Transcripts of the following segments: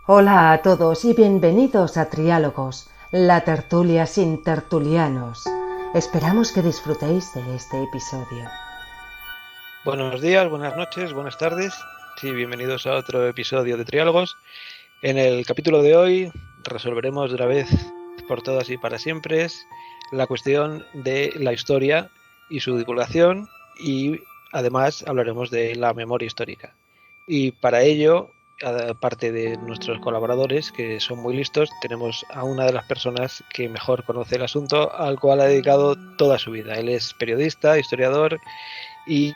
Hola a todos y bienvenidos a Triálogos, la tertulia sin tertulianos. Esperamos que disfrutéis de este episodio. Buenos días, buenas noches, buenas tardes. Sí, bienvenidos a otro episodio de Triálogos. En el capítulo de hoy resolveremos de una vez por todas y para siempre la cuestión de la historia y su divulgación, y además hablaremos de la memoria histórica. Y para ello, aparte de nuestros colaboradores, que son muy listos, tenemos a una de las personas que mejor conoce el asunto, al cual ha dedicado toda su vida. Él es periodista, historiador y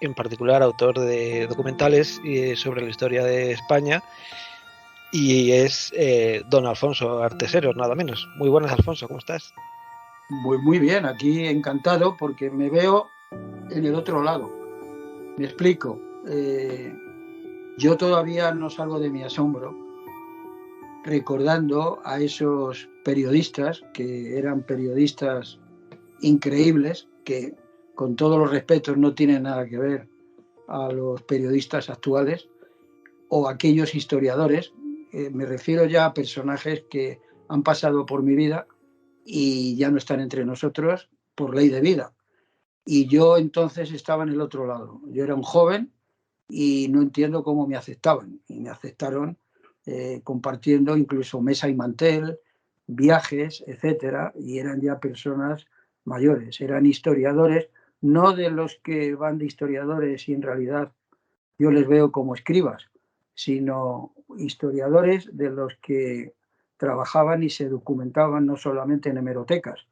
en particular autor de documentales sobre la historia de España, y es don Alfonso Artesero, nada menos. Muy buenas, Alfonso, ¿cómo estás? Muy bien, aquí encantado porque me veo en el otro lado. Me explico. Yo todavía no salgo de mi asombro recordando a esos periodistas que eran periodistas increíbles, que con todos los respetos no tienen nada que ver a los periodistas actuales o aquellos historiadores. Me refiero ya a personajes que han pasado por mi vida y ya no están entre nosotros por ley de vida. Y yo entonces estaba en el otro lado. Yo era un joven y no entiendo cómo me aceptaban. Y me aceptaron compartiendo incluso mesa y mantel, viajes, etcétera. Y eran ya personas mayores, eran historiadores, no de los que van de historiadores y en realidad yo les veo como escribas, sino historiadores de los que trabajaban y se documentaban no solamente en hemerotecas,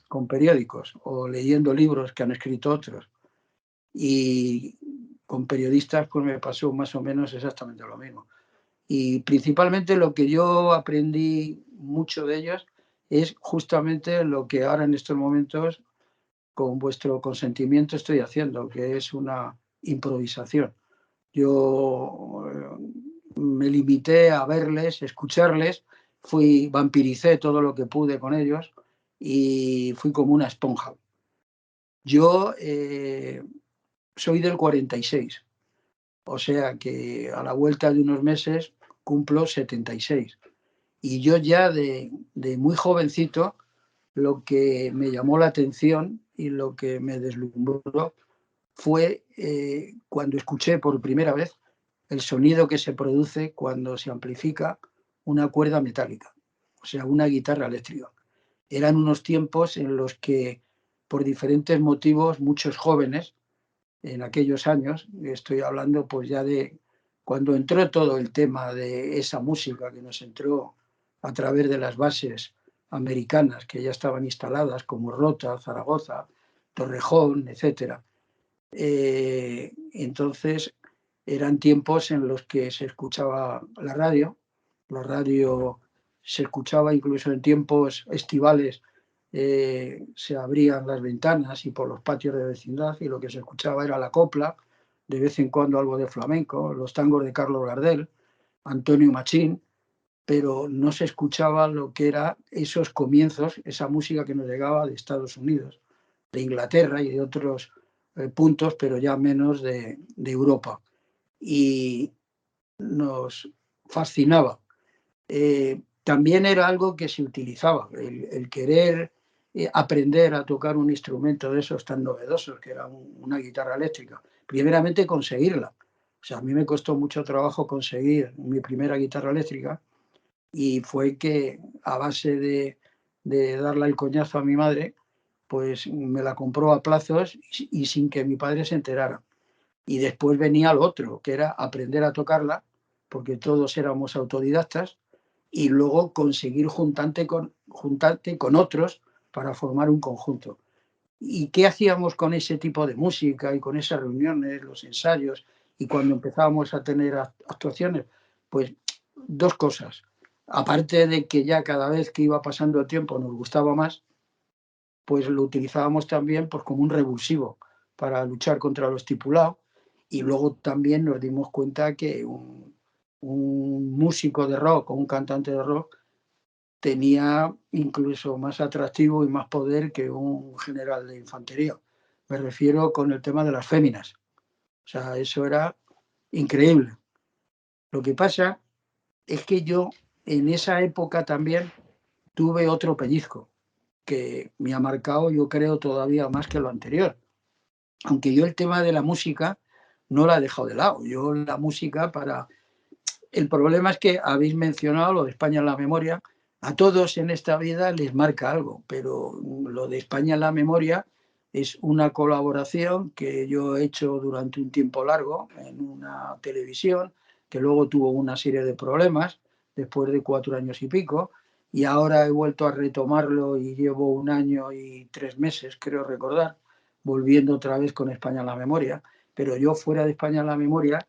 con periódicos o leyendo libros que han escrito otros. Y con periodistas pues me pasó más o menos exactamente lo mismo. Y principalmente lo que yo aprendí mucho de ellos es justamente lo que ahora en estos momentos, con vuestro consentimiento, estoy haciendo, que es una improvisación. Yo me limité a verles, escucharles, vampiricé todo lo que pude con ellos y fui como una esponja. Yo soy del 46, o sea que a la vuelta de unos meses cumplo 76. Y yo ya de muy jovencito, lo que me llamó la atención y lo que me deslumbró fue cuando escuché por primera vez el sonido que se produce cuando se amplifica una cuerda metálica, o sea, una guitarra eléctrica. Eran unos tiempos en los que, por diferentes motivos, muchos jóvenes en aquellos años, estoy hablando pues ya de cuando entró todo el tema de esa música que nos entró a través de las bases americanas que ya estaban instaladas como Rota, Zaragoza, Torrejón, etcétera. Entonces eran tiempos en los que se escuchaba la radio se escuchaba incluso en tiempos estivales, se abrían las ventanas y por los patios de vecindad y lo que se escuchaba era la copla, de vez en cuando algo de flamenco, los tangos de Carlos Gardel, Antonio Machín, pero no se escuchaba lo que era esos comienzos, esa música que nos llegaba de Estados Unidos, de Inglaterra y de otros puntos, pero ya menos de Europa. Y nos fascinaba. También era algo que se utilizaba, el querer aprender a tocar un instrumento de esos tan novedosos, que era una guitarra eléctrica. Primeramente conseguirla. O sea, a mí me costó mucho trabajo conseguir mi primera guitarra eléctrica y fue que a base de darle el coñazo a mi madre, pues me la compró a plazos y sin que mi padre se enterara. Y después venía lo otro, que era aprender a tocarla, porque todos éramos autodidactas, y luego conseguir juntarte con otros para formar un conjunto. ¿Y qué hacíamos con ese tipo de música y con esas reuniones, los ensayos, y cuando empezábamos a tener actuaciones? Pues dos cosas. Aparte de que ya cada vez que iba pasando el tiempo nos gustaba más, pues lo utilizábamos también pues, como un revulsivo para luchar contra lo estipulado. Y luego también nos dimos cuenta que un músico de rock o un cantante de rock tenía incluso más atractivo y más poder que un general de infantería. Me refiero con el tema de las féminas. O sea, eso era increíble. Lo que pasa es que yo en esa época también tuve otro pellizco que me ha marcado, yo creo, todavía más que lo anterior. Aunque yo el tema de la música no la he dejado de lado. Yo la música para... El problema es que habéis mencionado lo de España en la memoria. A todos en esta vida les marca algo, pero lo de España en la memoria es una colaboración que yo he hecho durante un tiempo largo en una televisión, que luego tuvo una serie de problemas después de 4 años y pico, y ahora he vuelto a retomarlo y llevo 1 año y 3 meses, creo recordar, volviendo otra vez con España en la memoria. Pero yo fuera de España en la memoria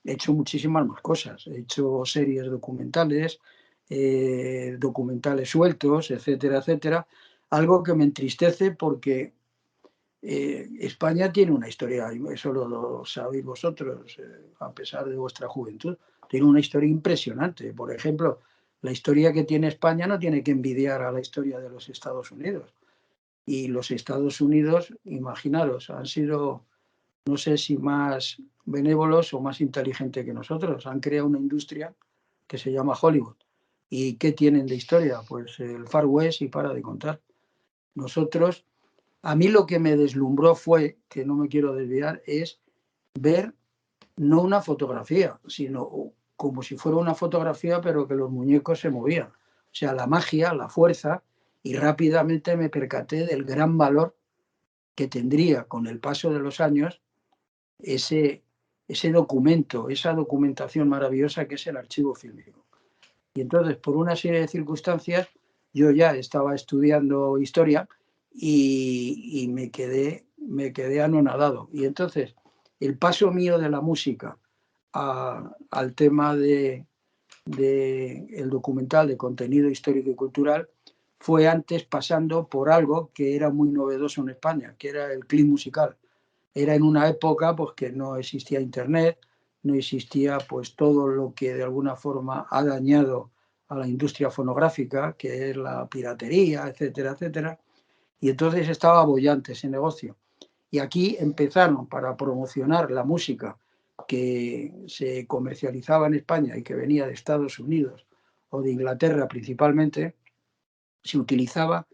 he hecho muchísimas más cosas. He hecho series documentales, documentales sueltos, etcétera, etcétera. Algo que me entristece porque España tiene una historia, y eso lo sabéis vosotros, a pesar de vuestra juventud, tiene una historia impresionante. Por ejemplo, la historia que tiene España no tiene que envidiar a la historia de los Estados Unidos. Y los Estados Unidos, imaginaros, han sido, no sé si más benévolos o más inteligentes que nosotros. Han creado una industria que se llama Hollywood. ¿Y qué tienen de historia? Pues el Far West y para de contar. Nosotros, a mí lo que me deslumbró fue, que no me quiero desviar, es ver no una fotografía, sino como si fuera una fotografía, pero que los muñecos se movían. O sea, la magia, la fuerza, y rápidamente me percaté del gran valor que tendría con el paso de los años ese, ese documento, esa documentación maravillosa que es el archivo fílmico. Y entonces, por una serie de circunstancias, yo ya estaba estudiando historia y me quedé anonadado. Y entonces, el paso mío de la música al tema de el documental de contenido histórico y cultural fue antes pasando por algo que era muy novedoso en España, que era el clip musical. Era en una época pues que no existía internet, no existía pues todo lo que de alguna forma ha dañado a la industria fonográfica, que es la piratería, etcétera, etcétera. Y entonces estaba bollante ese negocio. Y aquí empezaron para promocionar la música que se comercializaba en España y que venía de Estados Unidos o de Inglaterra principalmente, se utilizaba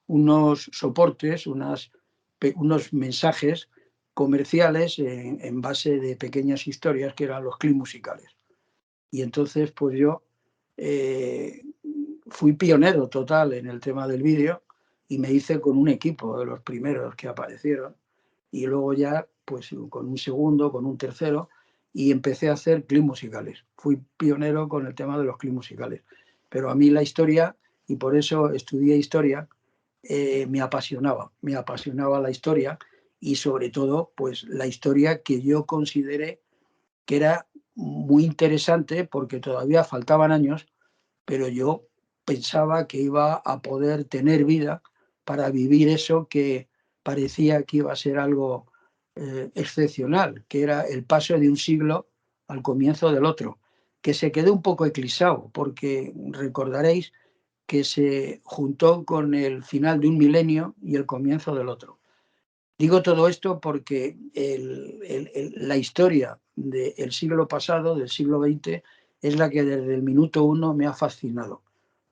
unos soportes, unos mensajes comerciales en base de pequeñas historias que eran los clips musicales. Y entonces pues yo eh, fui pionero total en el tema del vídeo y me hice con un equipo de los primeros que aparecieron y luego ya pues con un segundo, con un tercero y empecé a hacer clips musicales. Fui pionero con el tema de los clips musicales. Pero a mí la historia, y por eso estudié historia, me apasionaba la historia y sobre todo pues la historia que yo consideré que era muy interesante porque todavía faltaban años, pero yo pensaba que iba a poder tener vida para vivir eso que parecía que iba a ser algo excepcional, que era el paso de un siglo al comienzo del otro, que se quedó un poco eclipsado, porque recordaréis que se juntó con el final de un milenio y el comienzo del otro. Digo todo esto porque la historia del siglo pasado, del siglo XX, es la que desde el minuto uno me ha fascinado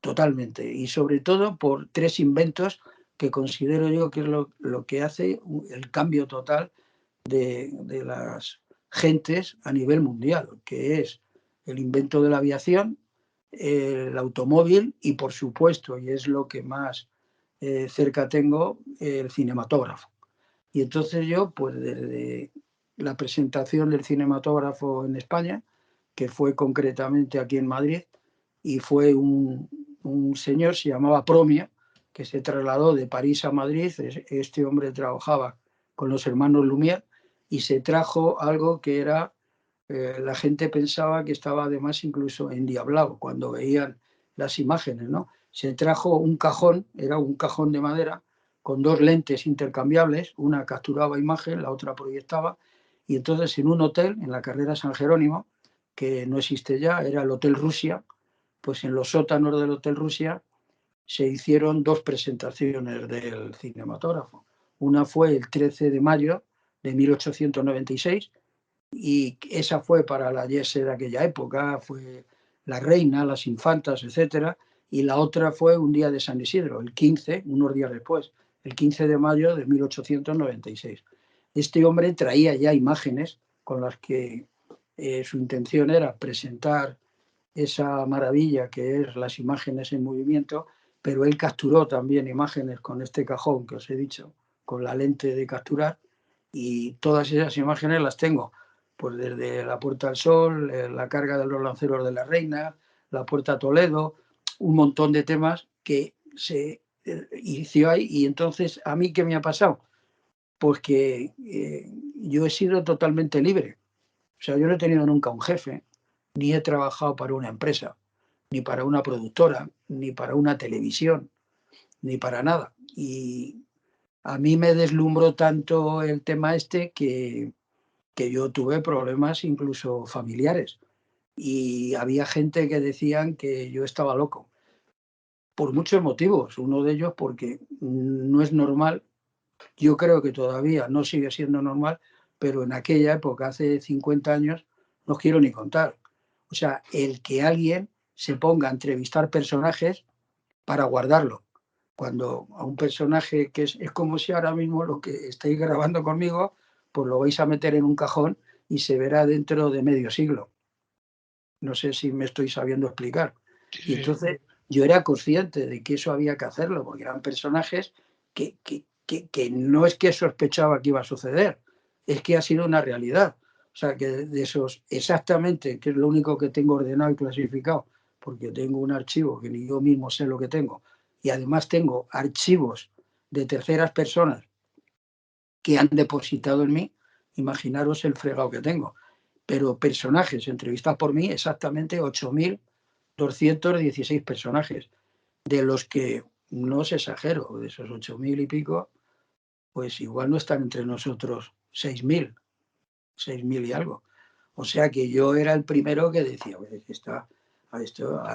totalmente. Y sobre todo por 3 inventos que considero yo que es lo que hace el cambio total de las gentes a nivel mundial, que es el invento de la aviación, el automóvil y, por supuesto, y es lo que más cerca tengo, el cinematógrafo. Y entonces yo, pues desde la presentación del cinematógrafo en España, que fue concretamente aquí en Madrid, y fue un señor, se llamaba Promia, que se trasladó de París a Madrid. Este hombre trabajaba con los hermanos Lumière y se trajo algo que era, la gente pensaba que estaba además incluso endiablado cuando veían las imágenes, ¿no? Se trajo un cajón, era un cajón de madera, con 2 lentes intercambiables, una capturaba imagen, la otra proyectaba, y entonces en un hotel, en la carrera San Jerónimo, que no existe ya, era el Hotel Rusia, pues en los sótanos del Hotel Rusia se hicieron 2 presentaciones del cinematógrafo. Una fue el 13 de mayo de 1896 y esa fue para la YES de aquella época, fue la reina, las infantas, etcétera, y la otra fue un día de San Isidro, el 15, unos días después, el 15 de mayo de 1896. Este hombre traía ya imágenes con las que su intención era presentar esa maravilla que es las imágenes en movimiento, pero él capturó también imágenes con este cajón que os he dicho, con la lente de capturar, y todas esas imágenes las tengo, pues desde la Puerta del Sol, la carga de los lanceros de la Reina, la Puerta Toledo, un montón de temas que se inició ahí. Y entonces, ¿a mí qué me ha pasado? Pues que yo he sido totalmente libre. O sea, yo no he tenido nunca un jefe, ni he trabajado para una empresa, ni para una productora, ni para una televisión, ni para nada. Y a mí me deslumbró tanto el tema este que yo tuve problemas incluso familiares. Y había gente que decían que yo estaba loco, por muchos motivos. Uno de ellos porque no es normal, yo creo que todavía no sigue siendo normal, pero en aquella época, hace 50 años, no os quiero ni contar. O sea, el que alguien se ponga a entrevistar personajes para guardarlo. Cuando a un personaje que es como si ahora mismo lo que estáis grabando conmigo, pues lo vais a meter en un cajón y se verá dentro de medio siglo. No sé si me estoy sabiendo explicar. Y Sí. entonces yo era consciente de que eso había que hacerlo, porque eran personajes que no es que sospechaba que iba a suceder, es que ha sido una realidad. O sea, que de esos exactamente, que es lo único que tengo ordenado y clasificado, porque tengo un archivo que ni yo mismo sé lo que tengo, y además tengo archivos de terceras personas que han depositado en mí, imaginaros el fregado que tengo. Pero personajes entrevistados por mí, exactamente 8.216 personajes, de los que, no os exagero, de esos 8.000 y pico, pues igual no están entre nosotros 6.000 y algo. O sea que yo era el primero que decía, a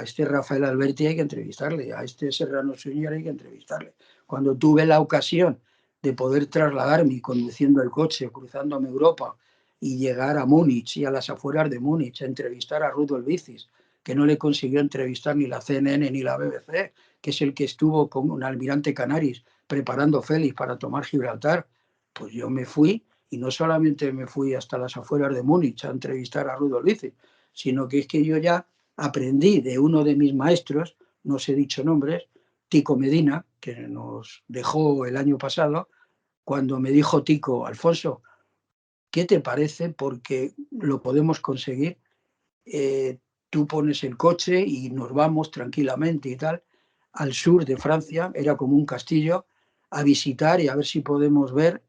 este Rafael Alberti hay que entrevistarle, a este Serrano Suñer hay que entrevistarle. Cuando tuve la ocasión de poder trasladarme conduciendo el coche, cruzándome Europa y llegar a Múnich y a las afueras de Múnich a entrevistar a Rudolf Vicis, que no le consiguió entrevistar ni la CNN ni la BBC, que es el que estuvo con un almirante Canaris preparando Félix para tomar Gibraltar, pues yo me fui. Y no solamente me fui hasta las afueras de Múnich a entrevistar a Rudolf Vicis, sino que es que yo ya aprendí de uno de mis maestros, no os he dicho nombres, Tico Medina, que nos dejó el año pasado, cuando me dijo Tico, Alfonso, ¿qué te parece? Porque lo podemos conseguir. Tú pones el coche y nos vamos tranquilamente y tal, al sur de Francia, era como un castillo, a visitar y a ver si podemos ver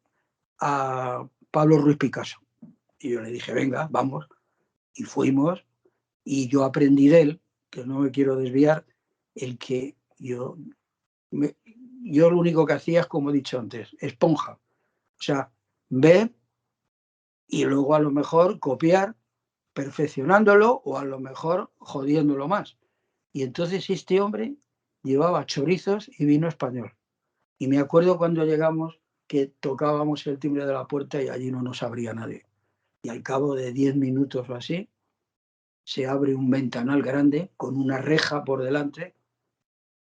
a Pablo Ruiz Picasso. Y yo le dije, venga, vamos. Y fuimos, y yo aprendí de él, que no me quiero desviar, el que yo lo único que hacía es, como he dicho antes, esponja. O sea, ver y luego a lo mejor copiar, perfeccionándolo o a lo mejor jodiéndolo más. Y entonces este hombre llevaba chorizos y vino español. Y me acuerdo cuando llegamos que tocábamos el timbre de la puerta y allí no nos abría nadie. Y al cabo de 10 minutos o así, se abre un ventanal grande con una reja por delante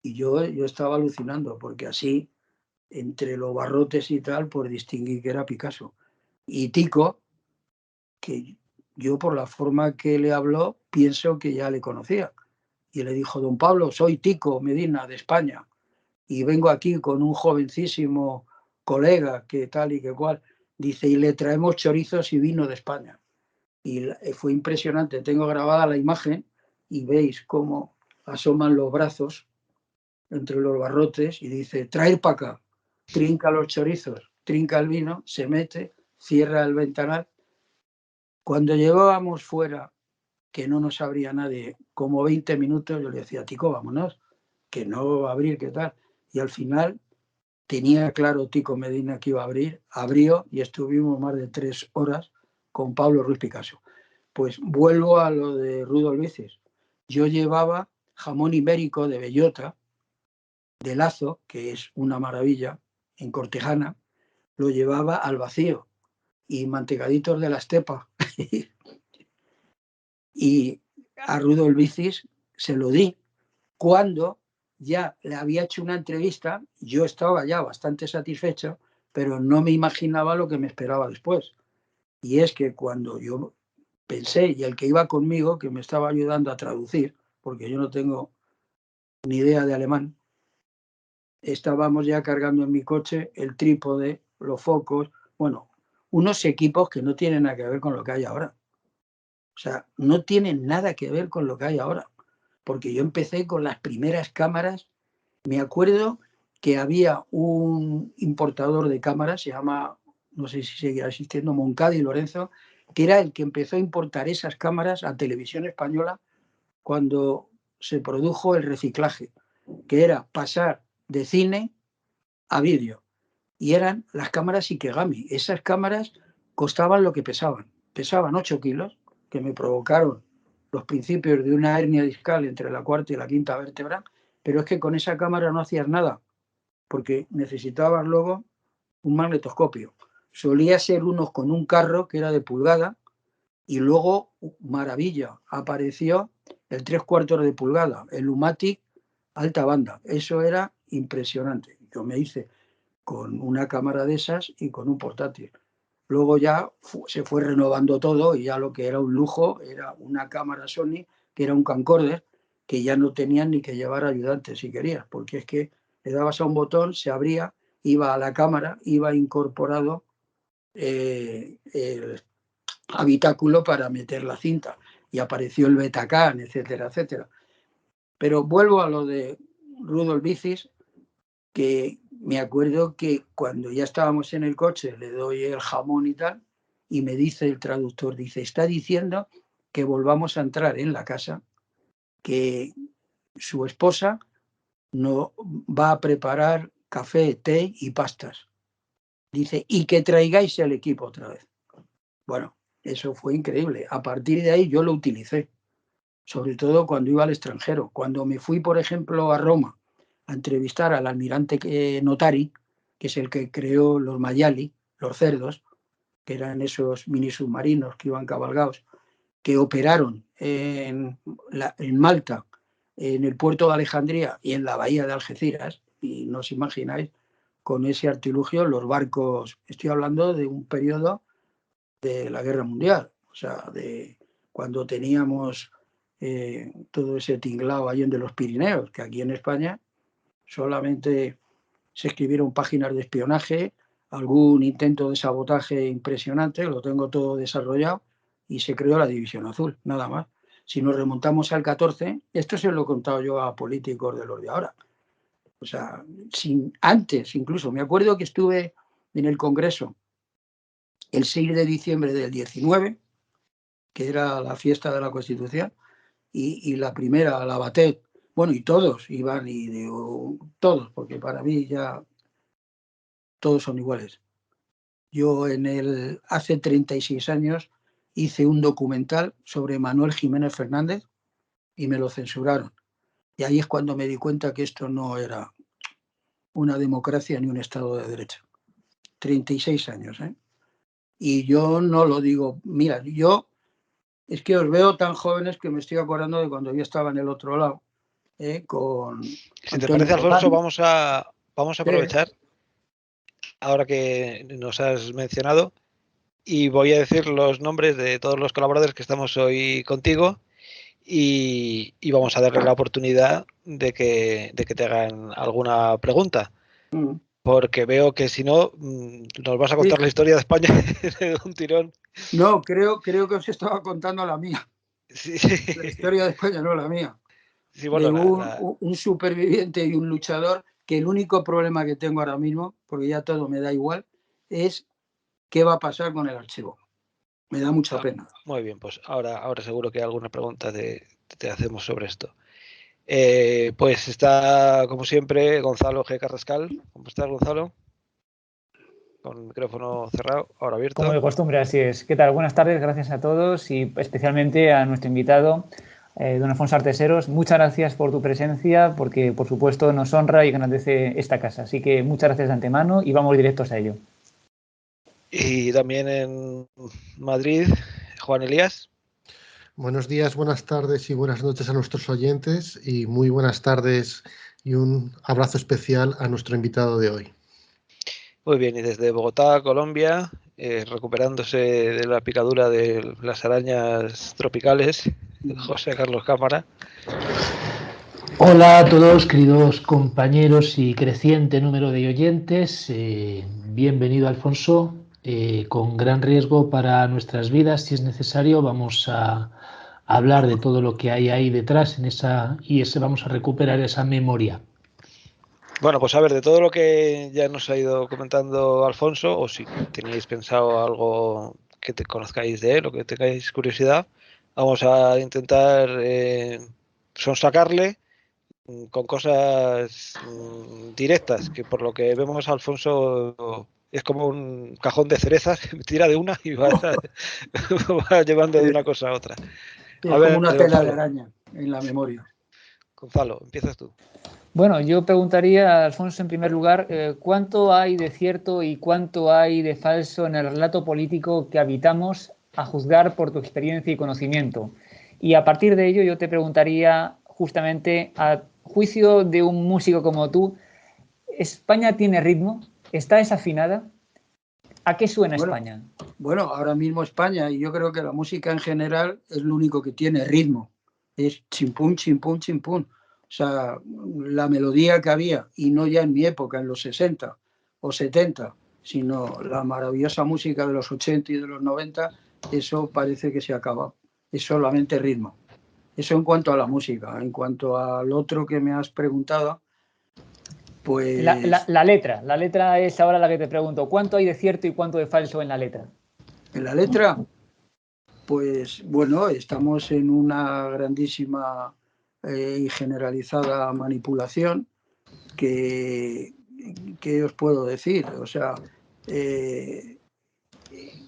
y yo estaba alucinando porque así, entre los barrotes y tal, pues distinguí que era Picasso. Y Tico, que yo por la forma que le habló, pienso que ya le conocía. Y le dijo, don Pablo, soy Tico Medina de España y vengo aquí con un jovencísimo colega que tal y que cual. Dice, y le traemos chorizos y vino de España. Y fue impresionante. Tengo grabada la imagen y veis cómo asoman los brazos entre los barrotes y dice, traer para acá, trinca los chorizos, trinca el vino, se mete, cierra el ventanal. Cuando llegábamos fuera, que no nos abría nadie, como 20 minutos, yo le decía, Tico, vámonos, que no va a abrir, ¿qué tal? Y al final tenía claro Tico Medina que iba a abrir, abrió y estuvimos más de 3 horas con Pablo Ruiz Picasso. Pues vuelvo a lo de Rudolf Vicis. Yo llevaba jamón ibérico de bellota, de Lazo, que es una maravilla, en Cortejana, lo llevaba al vacío, y mantecaditos de la estepa. Y a Rudolf Vicis se lo di cuando ya le había hecho una entrevista. Yo estaba ya bastante satisfecho, pero no me imaginaba lo que me esperaba después. Y es que cuando yo pensé, y el que iba conmigo, que me estaba ayudando a traducir, porque yo no tengo ni idea de alemán, estábamos ya cargando en mi coche el trípode, los focos, bueno, unos equipos que no tienen nada que ver con lo que hay ahora. O sea, no tienen nada que ver con lo que hay ahora. Porque yo empecé con las primeras cámaras. Me acuerdo que había un importador de cámaras, se llama, no sé si seguirá existiendo, Moncada y Lorenzo, que era el que empezó a importar esas cámaras a Televisión Española cuando se produjo el reciclaje, que era pasar de cine a vídeo. Y eran las cámaras Ikegami. Esas cámaras costaban lo que pesaban. Pesaban 8 kilos, que me provocaron los principios de una hernia discal entre la cuarta y la quinta vértebra, pero es que con esa cámara no hacías nada, porque necesitabas luego un magnetoscopio. Solía ser unos con un carro que era de pulgada, y luego, maravilla, apareció el 3/4 de pulgada, el Lumatic alta banda. Eso era impresionante. Yo me hice con una cámara de esas y con un portátil. Luego ya se fue renovando todo y ya lo que era un lujo era una cámara Sony, que era un camcorder, que ya no tenían ni que llevar ayudantes si querías, porque es que le dabas a un botón, se abría, iba a la cámara, iba incorporado el habitáculo para meter la cinta y apareció el Betacam, etcétera, etcétera. Pero vuelvo a lo de Rudolf Bicis, que me acuerdo que cuando ya estábamos en el coche le doy el jamón y tal, y me dice el traductor, dice, está diciendo que volvamos a entrar en la casa, que su esposa no va a preparar café, té y pastas. Dice, y que traigáis el equipo otra vez. Bueno, eso fue increíble. A partir de ahí yo lo utilicé, sobre todo cuando iba al extranjero. Cuando me fui, por ejemplo, a Roma a entrevistar al almirante Notari, que es el que creó los Mayali, los cerdos, que eran esos mini submarinos que iban cabalgados, que operaron en Malta, en el puerto de Alejandría y en la bahía de Algeciras, y no os imagináis, con ese artilugio, los barcos, estoy hablando de un periodo de la Guerra Mundial, o sea, de cuando teníamos todo ese tinglao ahí en de los Pirineos, que aquí en España solamente se escribieron páginas de espionaje, algún intento de sabotaje impresionante, lo tengo todo desarrollado, y se creó la División Azul, nada más. Si nos remontamos al 14, esto se lo he contado yo a políticos de los de ahora. O sea, antes incluso, me acuerdo que estuve en el Congreso el 6 de diciembre del 19, que era la fiesta de la Constitución, y la primera, la Batet, bueno, y todos iban, y digo, todos, porque para mí ya todos son iguales. Yo hace 36 años hice un documental sobre Manuel Jiménez Fernández y me lo censuraron. Y ahí es cuando me di cuenta que esto no era una democracia ni un Estado de Derecho. 36 años, ¿eh? Y yo no lo digo, mira, yo es que os veo tan jóvenes que me estoy acordando de cuando yo estaba en el otro lado, con Si Antonio te parece, Alfonso, Rolán. vamos a aprovechar ahora que nos has mencionado y voy a decir los nombres de todos los colaboradores que estamos hoy contigo y vamos a darle la oportunidad de que te hagan alguna pregunta. Porque veo que si no, nos vas a contar la historia de España de un tirón. No, creo que os estaba contando la mía. Sí. La historia de España, no la mía. Sí, bueno, de un superviviente y un luchador, que el único problema que tengo ahora mismo, porque ya todo me da igual, es qué va a pasar con el archivo. Me da mucha pena. Muy bien, pues ahora seguro que alguna pregunta te hacemos sobre esto. Pues está, como siempre, Gonzalo G. Carrascal. ¿Cómo estás, Gonzalo? Con el micrófono cerrado, ahora abierto. Como de costumbre, así es. ¿Qué tal? Buenas tardes, gracias a todos y especialmente a nuestro invitado, don Alfonso Arteseros. Muchas gracias por tu presencia, porque por supuesto nos honra y engrandece esta casa. Así que muchas gracias de antemano y vamos directos a ello. Y también en Madrid, Juan Elías. Buenos días, buenas tardes y buenas noches a nuestros oyentes y muy buenas tardes y un abrazo especial a nuestro invitado de hoy. Muy bien, y desde Bogotá, Colombia, recuperándose de la picadura de las arañas tropicales, José Carlos Cámara. Hola a todos, queridos compañeros y creciente número de oyentes. Bienvenido, Alfonso. Con gran riesgo para nuestras vidas, si es necesario, vamos a hablar de todo lo que hay ahí detrás vamos a recuperar esa memoria. Bueno, pues a ver, de todo lo que ya nos ha ido comentando Alfonso, o si teníais pensado algo que te conozcáis de él o que tengáis curiosidad, vamos a intentar sonsacarle con cosas directas, que por lo que vemos Alfonso es como un cajón de cerezas que tira de una y va llevando de una cosa a otra. Es A como ver, una tela de Gonzalo, araña en la memoria. Gonzalo, empiezas tú. Bueno, yo preguntaría a Alfonso en primer lugar, ¿cuánto hay de cierto y cuánto hay de falso en el relato político que habitamos, a juzgar por tu experiencia y conocimiento? Y a partir de ello yo te preguntaría justamente, a juicio de un músico como tú, ¿España tiene ritmo? ¿Está desafinada? ¿A qué suena España? Bueno, ahora mismo España, y yo creo que la música en general es lo único que tiene ritmo. Es chimpún, chimpún, chimpún. O sea, la melodía que había, y no ya en mi época, en los 60 o 70, sino la maravillosa música de los 80 y de los 90, eso parece que se acaba. Es solamente ritmo. Eso en cuanto a la música. En cuanto al otro que me has preguntado, pues La letra es ahora la que te pregunto. ¿Cuánto hay de cierto y cuánto de falso en la letra? en la letra, pues bueno, estamos en una grandísima y generalizada manipulación que os puedo decir. O sea,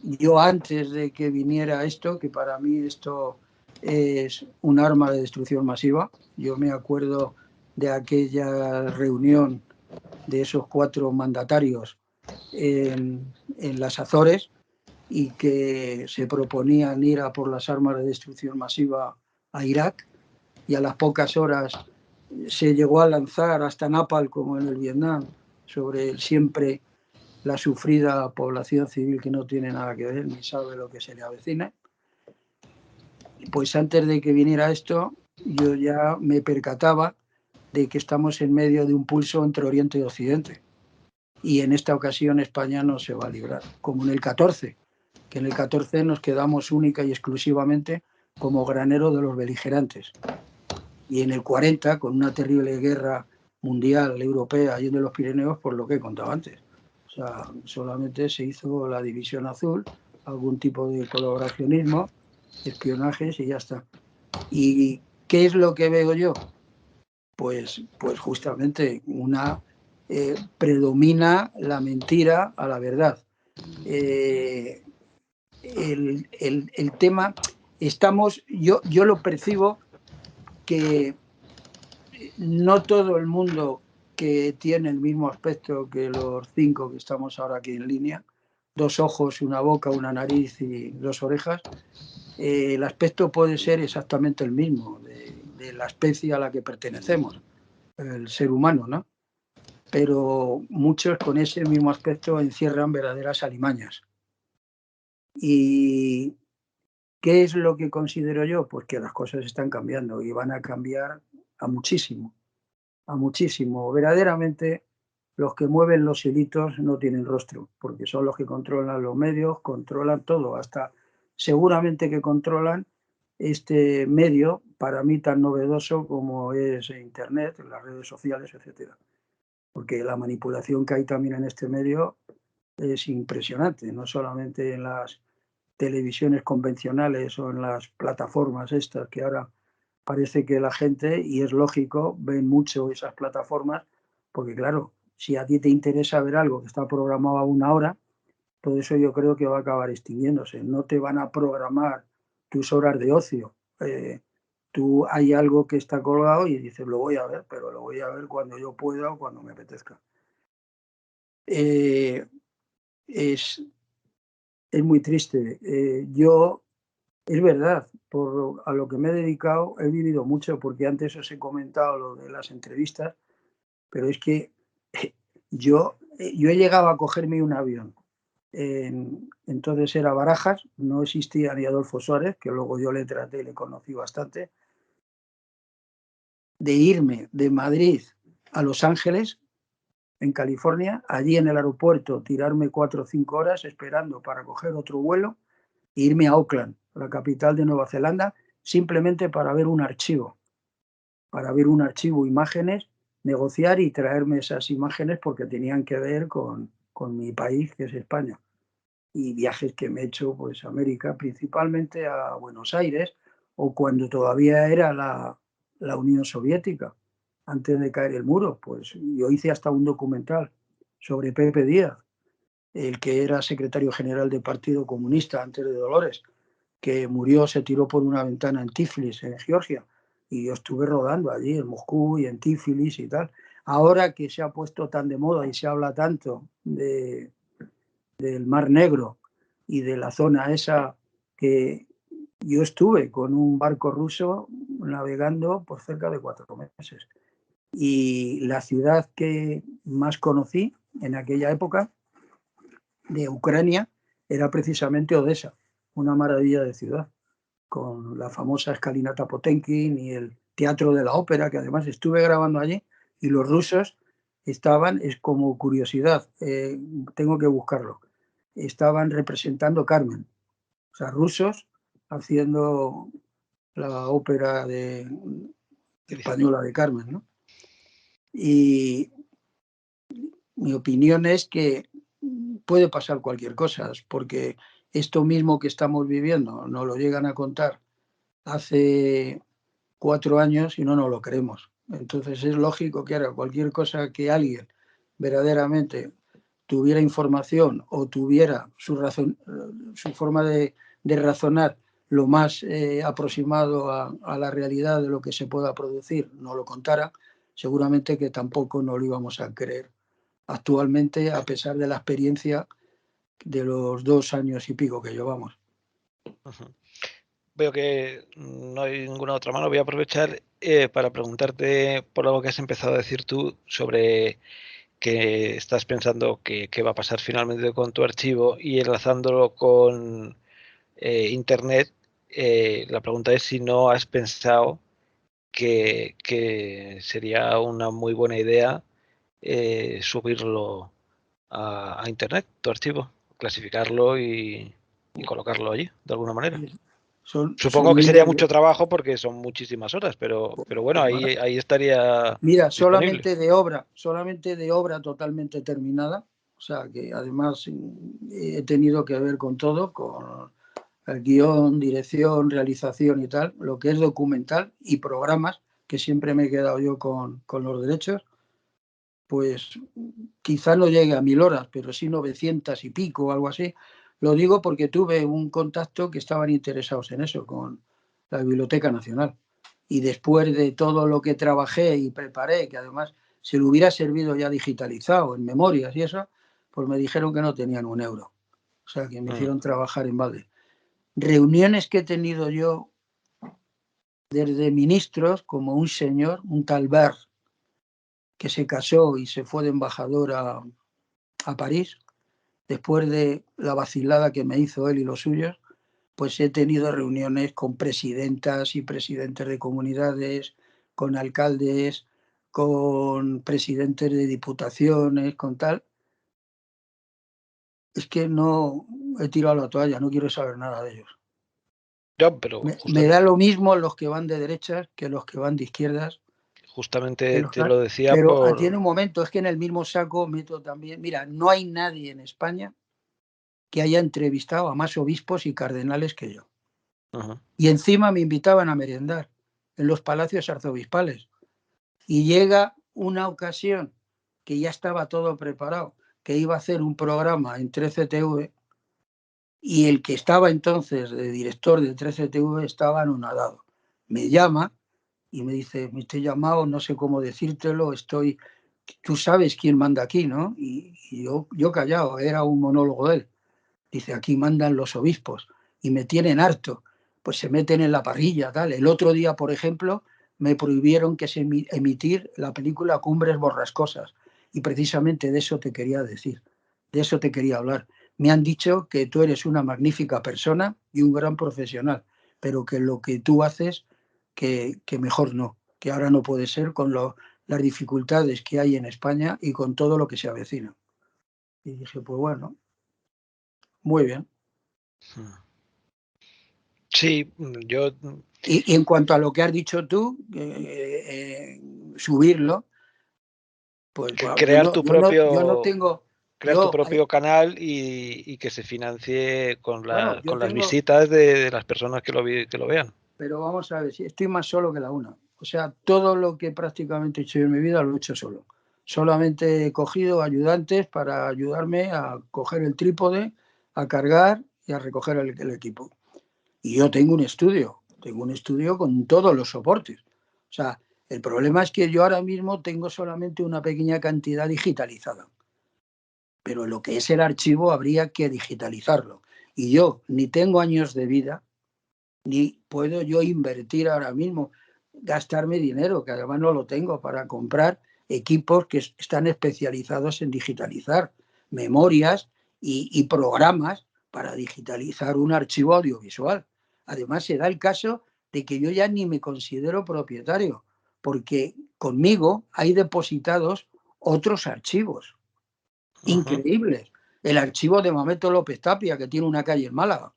yo antes de que viniera esto, que para mí esto es un arma de destrucción masiva, yo me acuerdo de aquella reunión de esos 4 mandatarios en las Azores, y que se proponían ir a por las armas de destrucción masiva a Irak, y a las pocas horas se llegó a lanzar hasta Napal, como en el Vietnam, sobre siempre la sufrida población civil que no tiene nada que ver ni sabe lo que se le avecina. Pues antes de que viniera esto, yo ya me percataba de que estamos en medio de un pulso entre Oriente y Occidente. Y en esta ocasión España no se va a librar, como en el 14, que en el 14 nos quedamos única y exclusivamente como granero de los beligerantes. Y en el 40, con una terrible guerra mundial europea allí en los Pirineos, por lo que he contado antes. O sea, solamente se hizo la división azul, algún tipo de colaboracionismo, espionajes y ya está. ¿Y qué es lo que veo yo? Pues justamente predomina la mentira a la verdad. El tema, yo lo percibo que no todo el mundo que tiene el mismo aspecto que los 5 que estamos ahora aquí en línea, 2 ojos, una boca, una nariz y 2 orejas, el aspecto puede ser exactamente el mismo de la especie a la que pertenecemos, el ser humano, ¿no? Pero muchos con ese mismo aspecto encierran verdaderas alimañas. ¿Y qué es lo que considero yo? Pues que las cosas están cambiando y van a cambiar a muchísimo, a muchísimo. Verdaderamente, los que mueven los hilitos no tienen rostro, porque son los que controlan los medios, controlan todo, hasta seguramente que controlan este medio, para mí tan novedoso como es Internet, las redes sociales, etcétera. Porque la manipulación que hay también en este medio es impresionante, no solamente en las televisiones convencionales o en las plataformas estas que ahora parece que la gente, y es lógico, ven mucho esas plataformas, porque claro, si a ti te interesa ver algo que está programado a 1 hora, todo eso yo creo que va a acabar extinguiéndose. No te van a programar tus horas de ocio. Tú hay algo que está colgado y dices, lo voy a ver, pero lo voy a ver cuando yo pueda o cuando me apetezca. Es muy triste. Yo Es verdad, a lo que me he dedicado he vivido mucho, porque antes os he comentado lo de las entrevistas, pero es que yo he llegado a cogerme un avión. Entonces era Barajas, no existía ni Adolfo Suárez, que luego yo le traté y le conocí bastante, de irme de Madrid a Los Ángeles, en California, allí en el aeropuerto tirarme 4 o 5 horas esperando para coger otro vuelo e irme a Auckland, la capital de Nueva Zelanda, simplemente para ver un archivo, imágenes, negociar y traerme esas imágenes porque tenían que ver con mi país, que es España. Y viajes que me he hecho pues a América, principalmente a Buenos Aires, o cuando todavía era la Unión Soviética, antes de caer el muro. Pues yo hice hasta un documental sobre Pepe Díaz, el que era secretario general del Partido Comunista antes de Dolores, que murió, se tiró por una ventana en Tiflis, en Georgia, y yo estuve rodando allí, en Moscú y en Tiflis y tal. Ahora que se ha puesto tan de moda y se habla tanto del Mar Negro y de la zona esa, que yo estuve con un barco ruso navegando por cerca de 4 meses. Y la ciudad que más conocí en aquella época de Ucrania era precisamente Odessa, una maravilla de ciudad, con la famosa escalinata Potemkin y el Teatro de la Ópera, que además estuve grabando allí, y los rusos estaban, es como curiosidad, tengo que buscarlo, estaban representando Carmen, o sea, rusos haciendo la ópera española de Carmen, ¿no? Y mi opinión es que puede pasar cualquier cosa, porque esto mismo que estamos viviendo nos lo llegan a contar hace 4 años y no nos lo creemos. Entonces es lógico que ahora cualquier cosa que alguien verdaderamente tuviera información o tuviera su forma de razonar lo más aproximado a la realidad de lo que se pueda producir, no lo contara, seguramente que tampoco nos lo íbamos a creer actualmente, a pesar de la experiencia de los 2 años y pico que llevamos. Uh-huh. Veo que no hay ninguna otra mano. Voy a aprovechar para preguntarte por algo que has empezado a decir tú sobre que estás pensando qué va a pasar finalmente con tu archivo y enlazándolo con Internet. La pregunta es si no has pensado que sería una muy buena idea subirlo a Internet, tu archivo, clasificarlo y colocarlo allí, de alguna manera. Supongo que sería mucho trabajo porque son muchísimas horas, pero bueno, ahí estaría. Mira, disponible. solamente de obra totalmente terminada, o sea que además he tenido que ver con todo, con el guión, dirección, realización y tal, lo que es documental y programas, que siempre me he quedado yo con los derechos, pues quizás no llegue a 1000 horas, pero sí 900 y pico o algo así. Lo digo porque tuve un contacto que estaban interesados en eso, con la Biblioteca Nacional. Y después de todo lo que trabajé y preparé, que además se le hubiera servido ya digitalizado en memorias y eso, pues me dijeron que no tenían un euro. O sea, que me hicieron trabajar en balde. Reuniones que he tenido yo desde ministros, como un señor, un tal Berg, que se casó y se fue de embajador a París, después de la vacilada que me hizo él y los suyos, pues he tenido reuniones con presidentas y presidentes de comunidades, con alcaldes, con presidentes de diputaciones, con tal. Es que no he tirado la toalla, no quiero saber nada de ellos. No, pero me da lo mismo los que van de derechas que los que van de izquierdas. Justamente te lo decía pero tiene un momento, es que en el mismo saco meto también, mira, no hay nadie en España que haya entrevistado a más obispos y cardenales que yo. Uh-huh. Y encima me invitaban a merendar en los palacios arzobispales. Y llega una ocasión que ya estaba todo preparado, que iba a hacer un programa en 13TV, y el que estaba entonces de director de 13TV estaba anonadado. Me llama y me dice, me estoy llamado, no sé cómo decírtelo, tú sabes quién manda aquí, ¿no? Y yo callado, era un monólogo de él. Dice, aquí mandan los obispos y me tienen harto, pues se meten en la parrilla, tal. El otro día, por ejemplo, me prohibieron que se emitir la película Cumbres Borrascosas, y precisamente de eso te quería decir, de eso te quería hablar. Me han dicho que tú eres una magnífica persona y un gran profesional, pero que lo que tú haces, que mejor no, que ahora no puede ser con las dificultades que hay en España y con todo lo que se avecina. Y dije, pues bueno, muy bien. Sí, yo... Y en cuanto a lo que has dicho tú, subirlo, pues bueno, crear tu yo no tengo... Crear tu propio canal y que se financie con las visitas de las personas que lo vean. Pero vamos a ver, si estoy más solo que la una. O sea, todo lo que prácticamente he hecho en mi vida lo he hecho solo. Solamente he cogido ayudantes para ayudarme a coger el trípode, a cargar y a recoger el equipo. Y yo tengo un estudio con todos los soportes. O sea, el problema es que yo ahora mismo tengo solamente una pequeña cantidad digitalizada. Pero lo que es el archivo habría que digitalizarlo. Y yo ni tengo años de vida, ni puedo yo invertir ahora mismo, gastarme dinero, que además no lo tengo, para comprar equipos que están especializados en digitalizar memorias y programas para digitalizar un archivo audiovisual. Además, se da el caso de que yo ya ni me considero propietario, porque conmigo hay depositados otros archivos increíbles. El archivo de Mameto López Tapia, que tiene una calle en Málaga,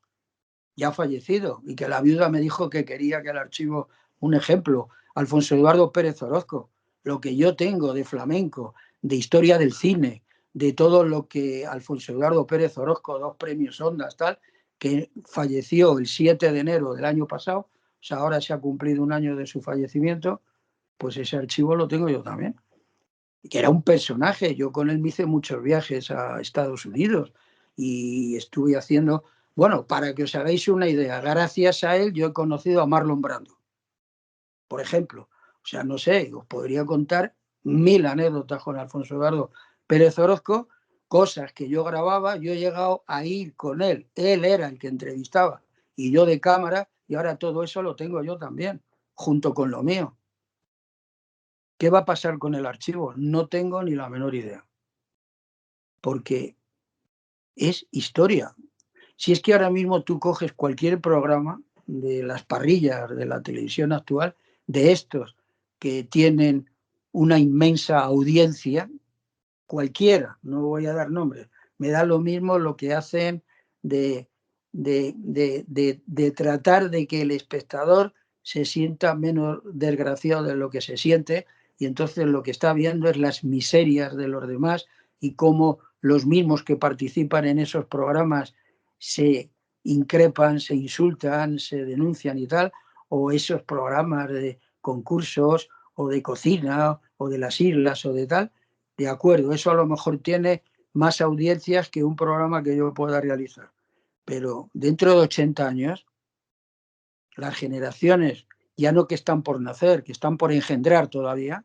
ya fallecido, y que la viuda me dijo que quería que el archivo, un ejemplo, Alfonso Eduardo Pérez Orozco, lo que yo tengo de flamenco, de historia del cine, de todo lo que Alfonso Eduardo Pérez Orozco, 2 premios Ondas, tal, que falleció el 7 de enero del año pasado, o sea, ahora se ha cumplido un año de su fallecimiento, pues ese archivo lo tengo yo también. Que era un personaje, yo con él me hice muchos viajes a Estados Unidos y estuve haciendo... Bueno, para que os hagáis una idea, gracias a él yo he conocido a Marlon Brando, por ejemplo. O sea, no sé, os podría contar 1000 anécdotas con Alfonso Eduardo Pérez Orozco, cosas que yo grababa, yo he llegado a ir con él era el que entrevistaba y yo de cámara, y ahora todo eso lo tengo yo también, junto con lo mío. ¿Qué va a pasar con el archivo? No tengo ni la menor idea, porque es historia. Si es que ahora mismo tú coges cualquier programa de las parrillas de la televisión actual, de estos que tienen una inmensa audiencia, cualquiera, no voy a dar nombres, me da lo mismo lo que hacen de tratar de que el espectador se sienta menos desgraciado de lo que se siente, y entonces lo que está viendo es las miserias de los demás y cómo los mismos que participan en esos programas se increpan, se insultan, se denuncian y tal, o esos programas de concursos o de cocina o de las islas o de tal. De acuerdo, eso a lo mejor tiene más audiencias que un programa que yo pueda realizar. Pero dentro de 80 años, las generaciones, ya no que están por nacer, que están por engendrar todavía,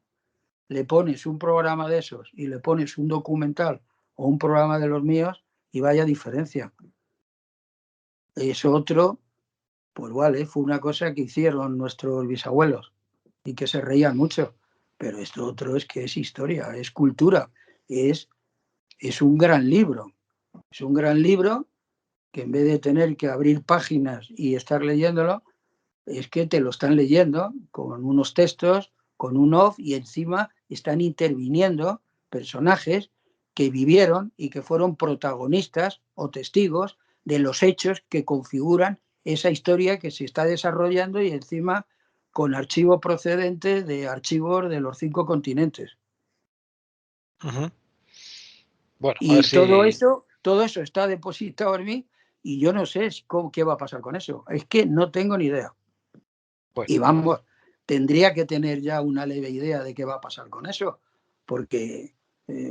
le pones un programa de esos y le pones un documental o un programa de los míos y vaya diferencia. Eso otro, pues vale, fue una cosa que hicieron nuestros bisabuelos y que se reían mucho. Pero esto otro es que es historia, es cultura, es un gran libro. Es un gran libro que en vez de tener que abrir páginas y estar leyéndolo, es que te lo están leyendo con unos textos, con un off, y encima están interviniendo personajes que vivieron y que fueron protagonistas o testigos de los hechos que configuran esa historia que se está desarrollando, y encima con archivo procedente de archivos de los 5 continentes. Bueno, y todo eso está depositado en mí, y yo no sé qué va a pasar con eso. Es que no tengo ni idea. Bueno. Y vamos, tendría que tener ya una leve idea de qué va a pasar con eso, porque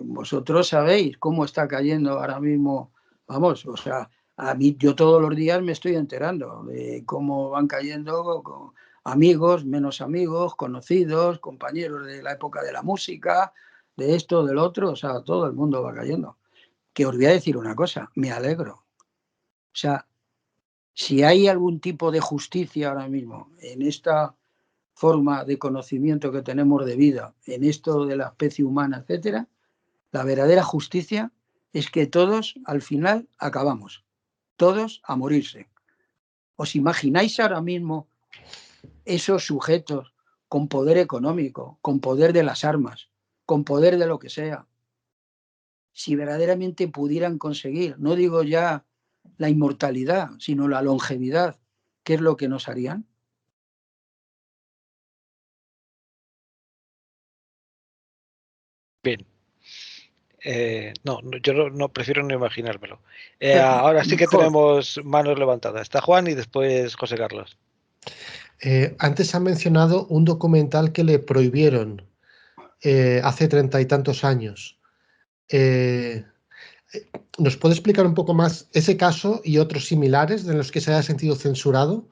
vosotros sabéis cómo está cayendo ahora mismo. Vamos, o sea, a mí yo todos los días me estoy enterando de cómo van cayendo amigos, menos amigos, conocidos, compañeros de la época de la música, de esto, del otro, o sea, todo el mundo va cayendo. Que os voy a decir una cosa, me alegro. O sea, Si hay algún tipo de justicia ahora mismo en esta forma de conocimiento que tenemos de vida, en esto de la especie humana, etcétera, la verdadera justicia es que todos al final acabamos, todos a morirse. ¿Os imagináis ahora mismo esos sujetos con poder económico, con poder de las armas, con poder de lo que sea, si verdaderamente pudieran conseguir, no digo ya la inmortalidad, sino la longevidad, ¿qué es lo que nos harían? Bien. No, yo no prefiero no imaginármelo. Ahora sí que Mejor. tenemos manos levantadas. Está Juan y después José Carlos. Antes han mencionado un documental que le prohibieron hace 30 y tantos años. ¿Nos puede explicar un poco más ese caso y otros similares de los que se haya sentido censurado?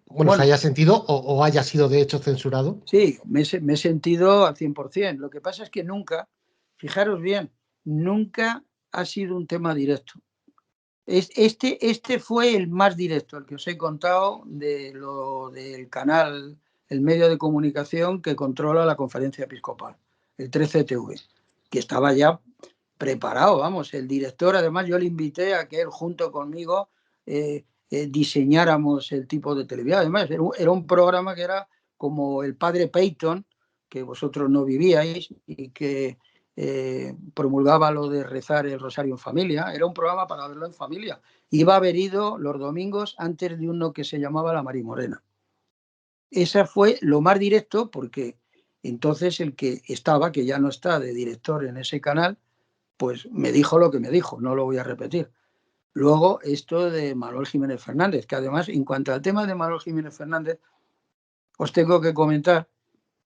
Bueno, se haya sentido o haya sido de hecho censurado. Sí, me he sentido al 100%. Lo que pasa es que nunca, fijaros bien, nunca ha sido un tema directo. Este fue el más directo, el que os he contado del canal, el medio de comunicación que controla la Conferencia Episcopal, el 13TV, que estaba ya preparado, vamos, el director, además yo le invité a que él junto conmigo diseñáramos el tipo de televisión. Además, era un programa que era como el padre Peyton, que vosotros no vivíais y que promulgaba lo de rezar el rosario en familia. Era un programa para verlo en familia. Iba a haber ido los domingos antes de uno que se llamaba La Marimorena. Esa fue lo más directo porque entonces el que estaba, que ya no está de director en ese canal, pues me dijo lo que me dijo, no lo voy a repetir. Luego esto de Manuel Jiménez Fernández, que además en cuanto al tema de Manuel Jiménez Fernández, os tengo que comentar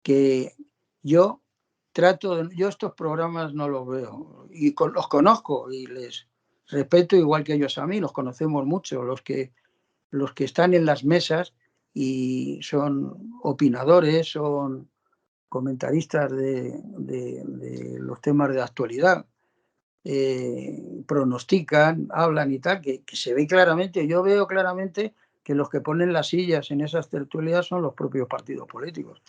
que yo estos programas no los veo y los conozco y les respeto igual que ellos a mí, los conocemos mucho, los que están en las mesas y son opinadores, son comentaristas de los temas de actualidad, pronostican, hablan y tal, que se ve claramente, yo veo claramente que los que ponen las sillas en esas tertulias son los propios partidos políticos.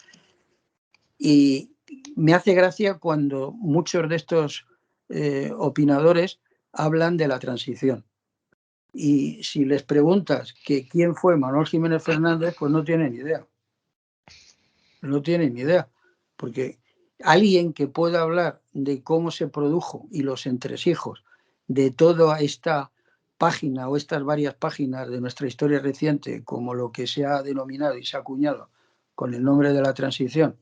Y me hace gracia cuando muchos de estos opinadores hablan de la transición. Y si les preguntas que quién fue Manuel Jiménez Fernández, pues no tienen ni idea. No tienen ni idea. Porque alguien que pueda hablar de cómo se produjo y los entresijos de toda esta página o estas varias páginas de nuestra historia reciente, como lo que se ha denominado y se ha acuñado con el nombre de la transición,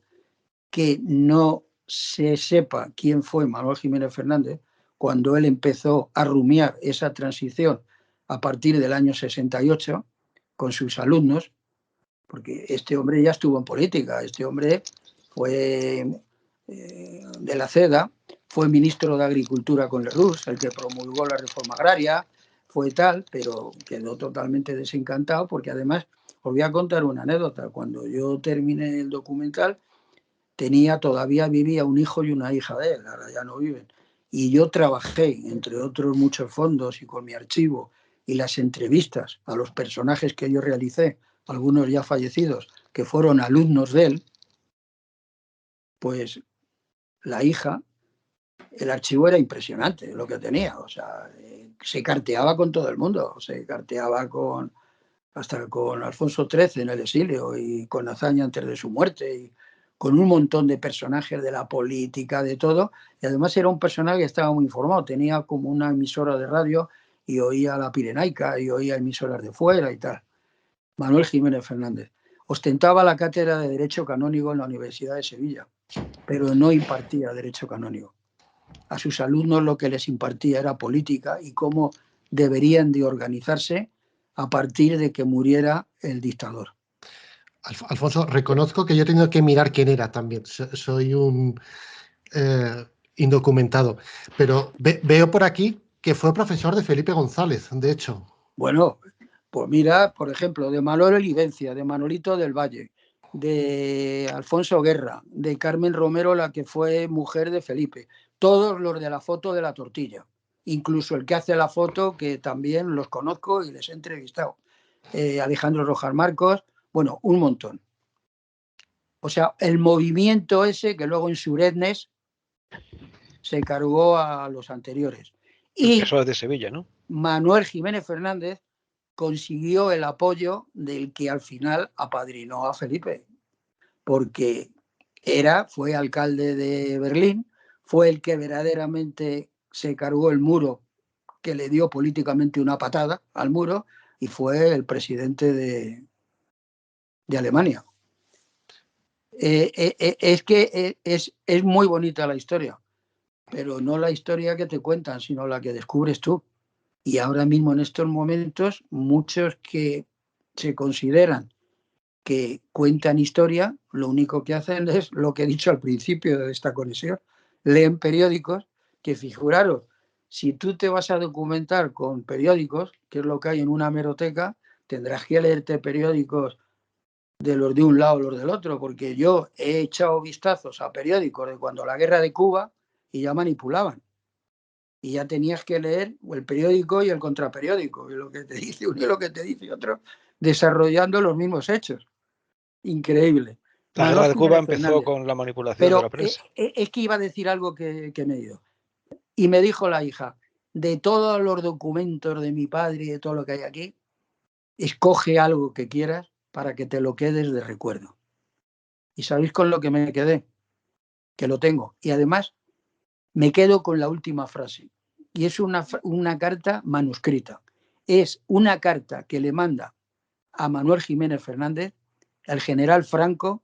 que no se sepa quién fue Manuel Jiménez Fernández cuando él empezó a rumiar esa transición a partir del año 68 con sus alumnos, porque este hombre ya estuvo en política, este hombre fue de la CEDA, fue ministro de Agricultura con Lerroux, el que promulgó la reforma agraria, fue tal, pero quedó totalmente desencantado porque además os voy a contar una anécdota. Cuando yo terminé el documental, todavía vivía un hijo y una hija de él, ahora ya no viven. Y yo trabajé, entre otros muchos fondos y con mi archivo y las entrevistas a los personajes que yo realicé, algunos ya fallecidos, que fueron alumnos de él, pues la hija, el archivo era impresionante lo que tenía, o sea, se carteaba con todo el mundo, se carteaba hasta con Alfonso XIII en el exilio y con Azaña antes de su muerte y con un montón de personajes de la política, de todo, y además era un personaje que estaba muy informado, tenía como una emisora de radio y oía la Pirenaica y oía emisoras de fuera y tal. Manuel Jiménez Fernández ostentaba la cátedra de Derecho Canónico en la Universidad de Sevilla, pero no impartía Derecho Canónico. A sus alumnos lo que les impartía era política y cómo deberían de organizarse a partir de que muriera el dictador. Alfonso, reconozco que yo he tenido que mirar quién era también. Soy un indocumentado, pero veo por aquí que fue profesor de Felipe González, de hecho. Bueno, pues mira, por ejemplo, de Manuel Olivencia, de Manolito del Valle, de Alfonso Guerra, de Carmen Romero, la que fue mujer de Felipe, todos los de la foto de la tortilla, incluso el que hace la foto, que también los conozco y les he entrevistado. Alejandro Rojas Marcos, bueno, un montón. O sea, el movimiento ese que luego en Surednes se cargó a los anteriores. Y eso es de Sevilla, ¿no? Manuel Jiménez Fernández consiguió el apoyo del que al final apadrinó a Felipe, porque fue alcalde de Berlín, fue el que verdaderamente se cargó el muro, que le dio políticamente una patada al muro, y fue el presidente de Alemania. Es que es muy bonita la historia, pero no la historia que te cuentan, sino la que descubres tú. Y ahora mismo en estos momentos, muchos que se consideran que cuentan historia, lo único que hacen es lo que he dicho al principio de esta conexión, leen periódicos, que figuraros, si tú te vas a documentar con periódicos, que es lo que hay en una hemeroteca, tendrás que leerte periódicos de los de un lado o los del otro, porque yo he echado vistazos a periódicos de cuando la guerra de Cuba y ya manipulaban. Y ya tenías que leer el periódico y el contraperiódico, y lo que te dice uno y lo que te dice otro, desarrollando los mismos hechos. Increíble. La guerra de Cuba empezó con la manipulación de la prensa. Es que iba a decir algo que me he ido. Y me dijo la hija, de todos los documentos de mi padre y de todo lo que hay aquí, escoge algo que quieras para que te lo quedes de recuerdo. ¿Y sabéis con lo que me quedé? Que lo tengo. Y además me quedo con la última frase. Y es una carta manuscrita. Es una carta que le manda a Manuel Jiménez Fernández, al general Franco,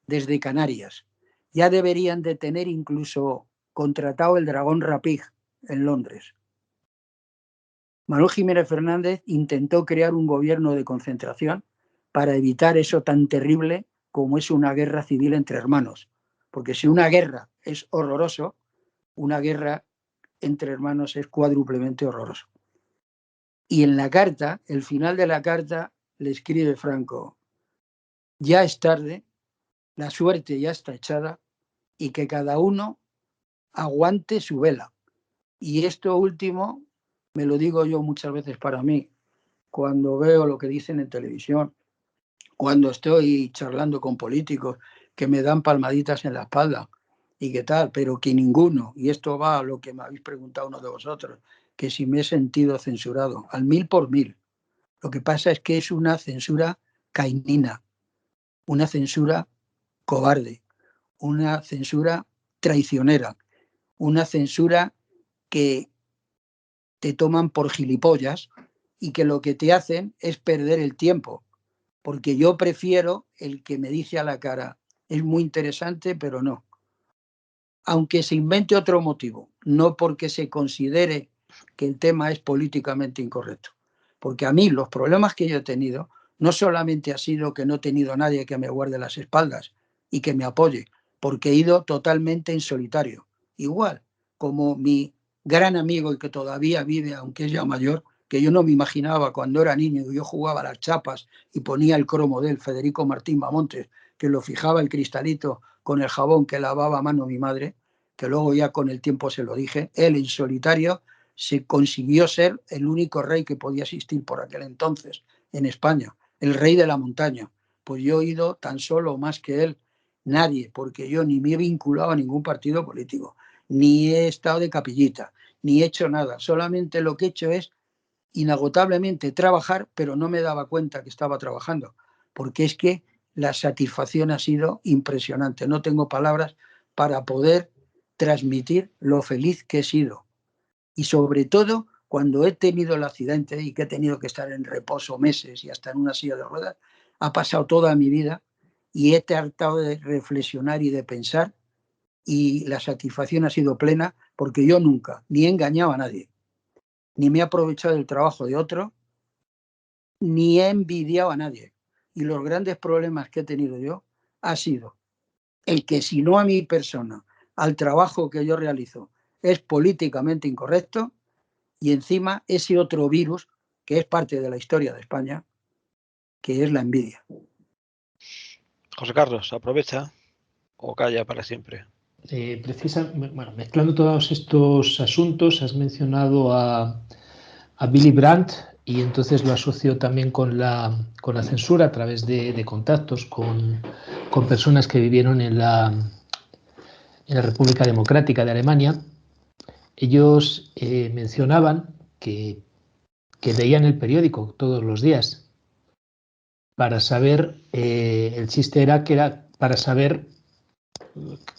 desde Canarias. Ya deberían de tener incluso contratado el Dragón Rapid en Londres. Manuel Jiménez Fernández intentó crear un gobierno de concentración para evitar eso tan terrible como es una guerra civil entre hermanos. Porque si una guerra es horroroso, una guerra entre hermanos es cuádruplemente horroroso. Y en la carta, el final de la carta, le escribe Franco, ya es tarde, la suerte ya está echada y que cada uno aguante su vela. Y esto último me lo digo yo muchas veces para mí, cuando veo lo que dicen en televisión, cuando estoy charlando con políticos que me dan palmaditas en la espalda y qué tal, pero que ninguno, y esto va a lo que me habéis preguntado uno de vosotros, que si me he sentido censurado, al 1000%. Lo que pasa es que es una censura cainina, una censura cobarde, una censura traicionera, una censura que te toman por gilipollas y que lo que te hacen es perder el tiempo, porque yo prefiero el que me dice a la cara, es muy interesante, pero no. Aunque se invente otro motivo, no porque se considere que el tema es políticamente incorrecto. Porque a mí los problemas que yo he tenido no solamente ha sido que no he tenido nadie que me guarde las espaldas y que me apoye, porque he ido totalmente en solitario. Igual como mi gran amigo y que todavía vive, aunque es ya mayor, que yo no me imaginaba cuando era niño y yo jugaba a las chapas y ponía el cromo de él, Federico Martín Mamontes, que lo fijaba el cristalito con el jabón que lavaba a mano mi madre, que luego ya con el tiempo se lo dije, él en solitario se consiguió ser el único rey que podía existir por aquel entonces en España, el rey de la montaña. Pues yo he ido tan solo más que él, nadie, porque yo ni me he vinculado a ningún partido político, ni he estado de capillita, ni he hecho nada. Solamente lo que he hecho es inagotablemente trabajar, pero no me daba cuenta que estaba trabajando, porque es que la satisfacción ha sido impresionante. No tengo palabras para poder transmitir lo feliz que he sido. Y sobre todo, cuando he tenido el accidente y que he tenido que estar en reposo meses y hasta en una silla de ruedas, ha pasado toda mi vida y he tratado de reflexionar y de pensar y la satisfacción ha sido plena porque yo nunca ni he engañado a nadie, ni me he aprovechado del trabajo de otro, ni he envidiado a nadie. Y los grandes problemas que he tenido yo ha sido el que si no a mi persona, al trabajo que yo realizo, es políticamente incorrecto, y encima ese otro virus que es parte de la historia de España, que es la envidia. José Carlos, aprovecha o calla para siempre. Bueno, mezclando todos estos asuntos, has mencionado a Willy Brandt y entonces lo asocio también con la censura a través de contactos con personas que vivieron en la República Democrática de Alemania. Ellos mencionaban que leían el periódico todos los días para saber, el chiste era que era para saber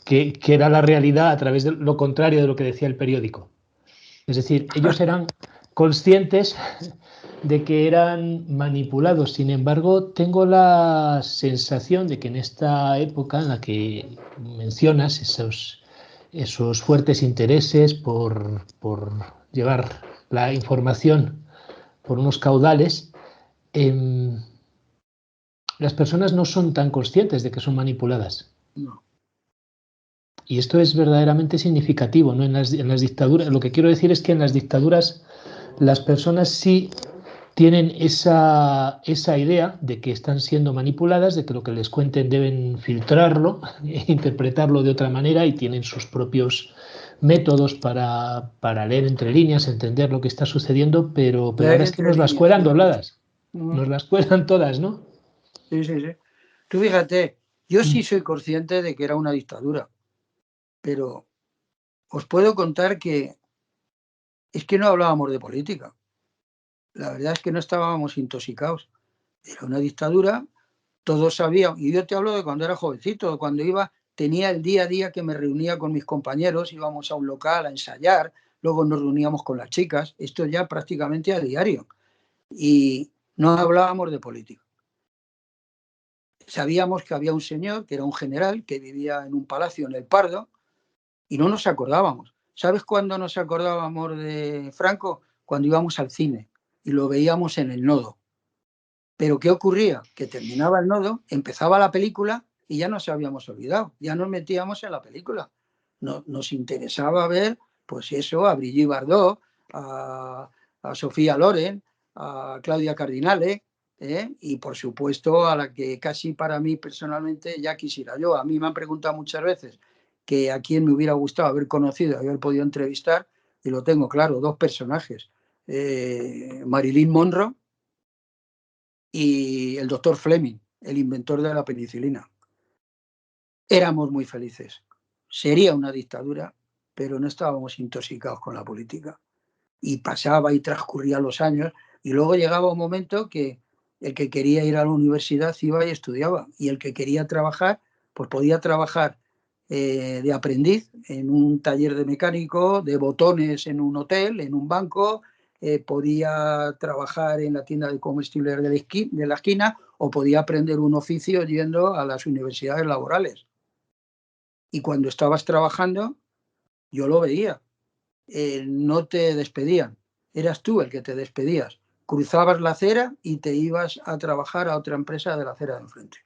qué era la realidad a través de lo contrario de lo que decía el periódico. Es decir, ellos eran conscientes de que eran manipulados. Sin embargo, tengo la sensación de que en esta época en la que mencionas esos fuertes intereses por llevar la información por unos caudales, las personas no son tan conscientes de que son manipuladas. No. Y esto es verdaderamente significativo, ¿no? En las dictaduras, lo que quiero decir es que en las dictaduras las personas sí tienen esa idea de que están siendo manipuladas, de que lo que les cuenten deben filtrarlo, interpretarlo de otra manera, y tienen sus propios métodos para leer entre líneas, entender lo que está sucediendo, pero ahora es que nos las cuelan dobladas. Nos las cuelan todas, ¿no? Sí. Tú fíjate, yo sí soy consciente de que era una dictadura, pero os puedo contar que es que no hablábamos de política. La verdad es que no estábamos intoxicados. Era una dictadura, todos sabían, y yo te hablo de cuando era jovencito, cuando tenía el día a día que me reunía con mis compañeros, íbamos a un local a ensayar, luego nos reuníamos con las chicas, esto ya prácticamente a diario, y no hablábamos de política. Sabíamos que había un señor, que era un general, que vivía en un palacio en El Pardo, y no nos acordábamos. ¿Sabes cuándo nos acordábamos de Franco? Cuando íbamos al cine y lo veíamos en el Nodo. Pero ¿qué ocurría? Que terminaba el Nodo, empezaba la película y ya nos habíamos olvidado, ya nos metíamos en la película. Nos interesaba ver, pues eso, a Brigitte Bardot, a Sofía Loren, a Claudia Cardinale, y por supuesto a la que casi para mí personalmente ya quisiera yo. A mí me han preguntado muchas veces que a quién me hubiera gustado haber conocido, haber podido entrevistar, y lo tengo claro, dos personajes, Marilyn Monroe y el doctor Fleming, el inventor de la penicilina. Éramos muy felices. Sería una dictadura, pero no estábamos intoxicados con la política. Y pasaba y transcurrían los años, y luego llegaba un momento que el que quería ir a la universidad iba y estudiaba, y el que quería trabajar, pues podía trabajar de aprendiz en un taller de mecánico, de botones en un hotel, en un banco, podía trabajar en la tienda de comestibles de la esquina, o podía aprender un oficio yendo a las universidades laborales. Y cuando estabas trabajando, yo lo veía, no te despedían, eras tú el que te despedías. Cruzabas la acera y te ibas a trabajar a otra empresa de la acera de enfrente.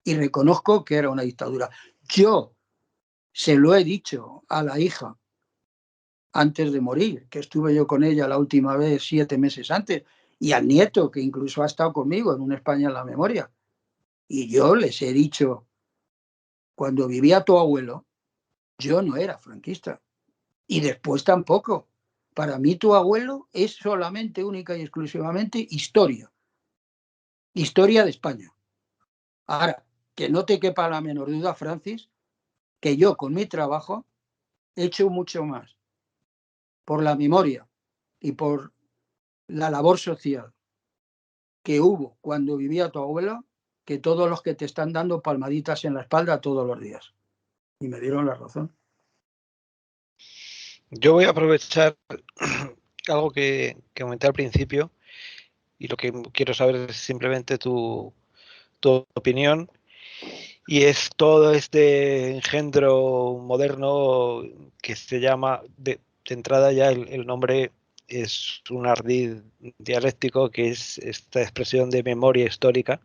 Y reconozco que era una dictadura. Yo se lo he dicho a la hija antes de morir, que estuve yo con ella la última vez 7 meses antes, y al nieto, que incluso ha estado conmigo en una España en la memoria. Y yo les he dicho, cuando vivía tu abuelo, yo no era franquista. Y después tampoco. Para mí tu abuelo es solamente, única y exclusivamente historia. Historia de España. Ahora, que no te quepa la menor duda, Francis, que yo con mi trabajo he hecho mucho más por la memoria y por la labor social que hubo cuando vivía tu abuelo, que todos los que te están dando palmaditas en la espalda todos los días. Y me dieron la razón. Yo voy a aprovechar algo que comenté al principio, y lo que quiero saber es simplemente tu opinión, y es todo este engendro moderno que se llama, de entrada ya el nombre es un ardid dialéctico, que es esta expresión de memoria histórica.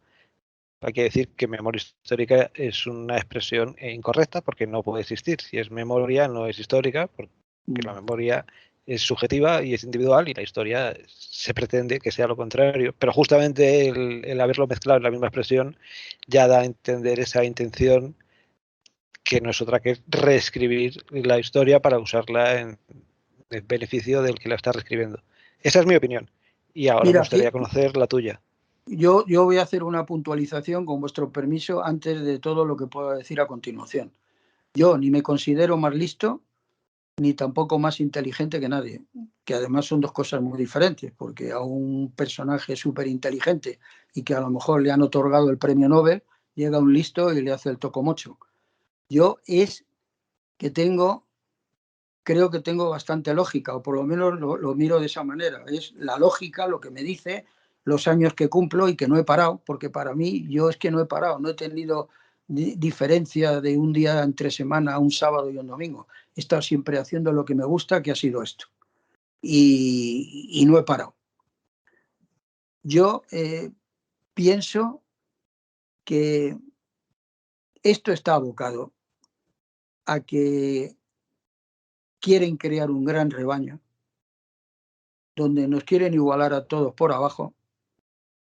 Hay que decir que memoria histórica es una expresión incorrecta, porque no puede existir. Si es memoria, no es histórica, porque la memoria es subjetiva y es individual, y la historia se pretende que sea lo contrario. Pero justamente el haberlo mezclado en la misma expresión ya da a entender esa intención, que no es otra que reescribir la historia para usarla en beneficio del que la está reescribiendo. Esa es mi opinión. Y ahora me gustaría conocer la tuya. Yo voy a hacer una puntualización, con vuestro permiso, antes de todo lo que pueda decir a continuación. Yo ni me considero más listo, ni tampoco más inteligente que nadie, que además son dos cosas muy diferentes, porque a un personaje súper inteligente y que a lo mejor le han otorgado el premio Nobel, llega un listo y le hace el tocomocho. Yo creo que tengo bastante lógica, o por lo menos lo miro de esa manera. Es la lógica lo que me dice los años que cumplo y que no he parado, porque para mí yo es que no he parado, no he tenido diferencia de un día entre semana, un sábado y un domingo. He estado siempre haciendo lo que me gusta, que ha sido esto. Y no he parado. Yo pienso que esto está abocado a que quieren crear un gran rebaño donde nos quieren igualar a todos por abajo,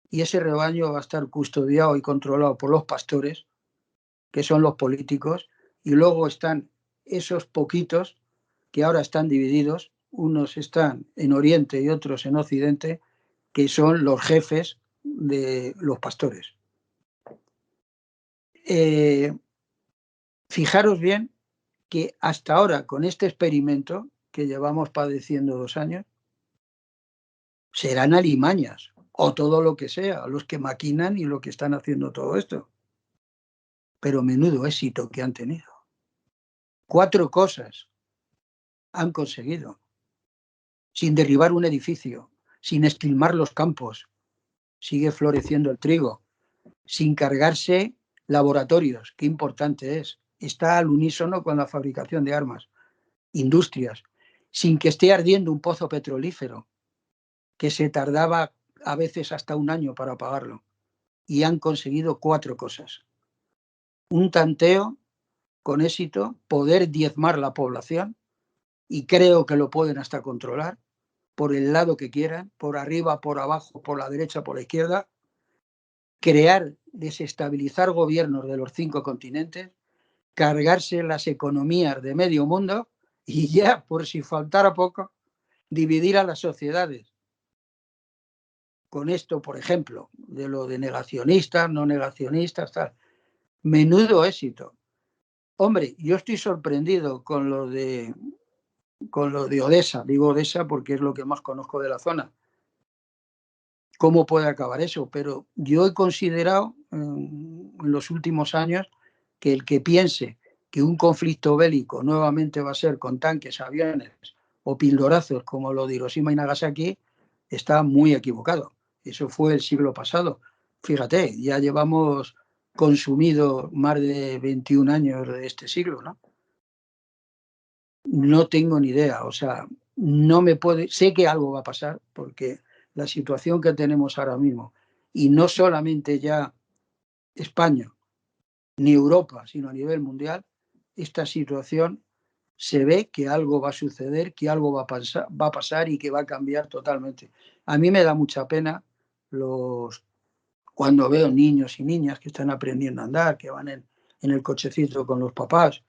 y ese rebaño va a estar custodiado y controlado por los pastores, que son los políticos, y luego están esos poquitos que ahora están divididos, unos están en Oriente y otros en Occidente, que son los jefes de los pastores. Fijaros bien que hasta ahora, con este experimento que llevamos padeciendo 2 años, serán alimañas o todo lo que sea, los que maquinan y lo que están haciendo todo esto. Pero menudo éxito que han tenido. 4 cosas han conseguido, sin derribar un edificio, sin esquilmar los campos, sigue floreciendo el trigo, sin cargarse laboratorios, qué importante es, está al unísono con la fabricación de armas, industrias, sin que esté ardiendo un pozo petrolífero, que se tardaba a veces hasta 1 año para apagarlo, y han conseguido 4 cosas. Un tanteo con éxito, poder diezmar la población, y creo que lo pueden hasta controlar, por el lado que quieran, por arriba, por abajo, por la derecha, por la izquierda, crear, desestabilizar gobiernos de los 5 continentes, cargarse las economías de medio mundo y ya, por si faltara poco, dividir a las sociedades. Con esto, por ejemplo, de lo de negacionistas, no negacionistas, tal. Menudo éxito. Hombre, yo estoy sorprendido con lo de Odessa. Digo Odessa porque es lo que más conozco de la zona. ¿Cómo puede acabar eso? Pero yo he considerado en los últimos años que el que piense que un conflicto bélico nuevamente va a ser con tanques, aviones o pildorazos como lo de Hiroshima y Nagasaki está muy equivocado. Eso fue el siglo pasado. Fíjate, ya llevamos consumido más de 21 años de este siglo, ¿no? No tengo ni idea, o sea, no me puede, sé que algo va a pasar porque la situación que tenemos ahora mismo, y no solamente ya España ni Europa, sino a nivel mundial, esta situación se ve que algo va a suceder, que algo va a pasar y que va a cambiar totalmente. A mí me da mucha pena cuando veo niños y niñas que están aprendiendo a andar, que van en el cochecito con los papás.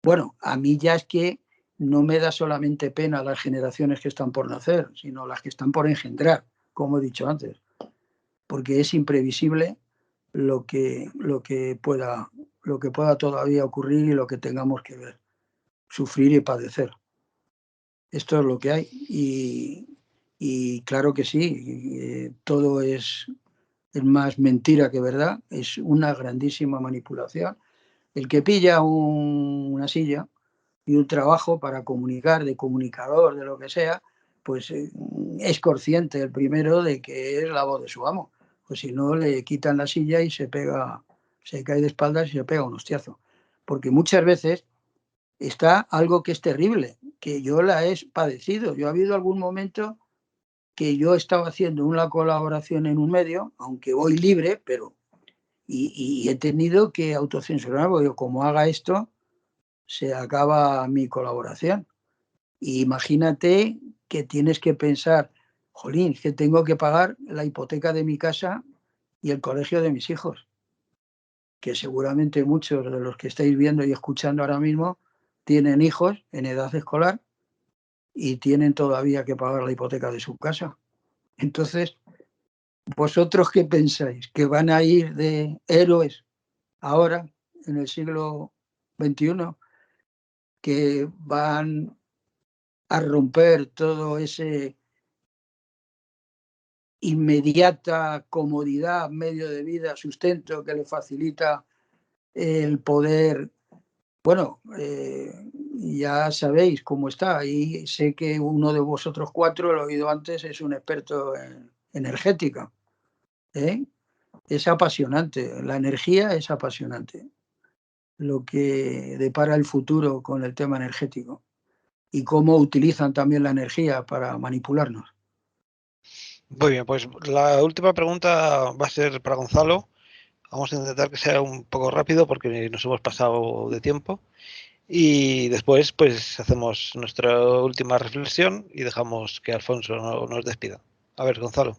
Bueno, a mí ya es que no me da solamente pena las generaciones que están por nacer, sino las que están por engendrar, como he dicho antes, porque es imprevisible lo que pueda todavía ocurrir y lo que tengamos que ver, sufrir y padecer. Esto es lo que hay y claro que sí, todo es más mentira que verdad, es una grandísima manipulación. El que pilla una silla y un trabajo para comunicar, de comunicador, de lo que sea, pues es consciente el primero de que es la voz de su amo. Pues si no, le quitan la silla y se cae de espaldas y se pega un hostiazo. Porque muchas veces está algo que es terrible, que yo la he padecido. Yo ha habido algún momento que yo estaba haciendo una colaboración en un medio, aunque voy libre, pero y he tenido que autocensurar, porque como haga esto, se acaba mi colaboración. Y imagínate que tienes que pensar, jolín, que tengo que pagar la hipoteca de mi casa y el colegio de mis hijos, que seguramente muchos de los que estáis viendo y escuchando ahora mismo tienen hijos en edad escolar y tienen todavía que pagar la hipoteca de su casa. Entonces, ¿vosotros qué pensáis? ¿Que van a ir de héroes ahora, en el siglo XXI, que van a romper todo ese inmediata comodidad, medio de vida, sustento que le facilita el poder? Bueno, ya sabéis cómo está, y sé que uno de vosotros cuatro, lo he oído antes, es un experto en energética. Es apasionante, la energía es apasionante, lo que depara el futuro con el tema energético y cómo utilizan también la energía para manipularnos. Muy bien, pues la última pregunta va a ser para Gonzalo. Vamos a intentar que sea un poco rápido porque nos hemos pasado de tiempo. Y después, pues, hacemos nuestra última reflexión y dejamos que Alfonso nos despida. A ver, Gonzalo.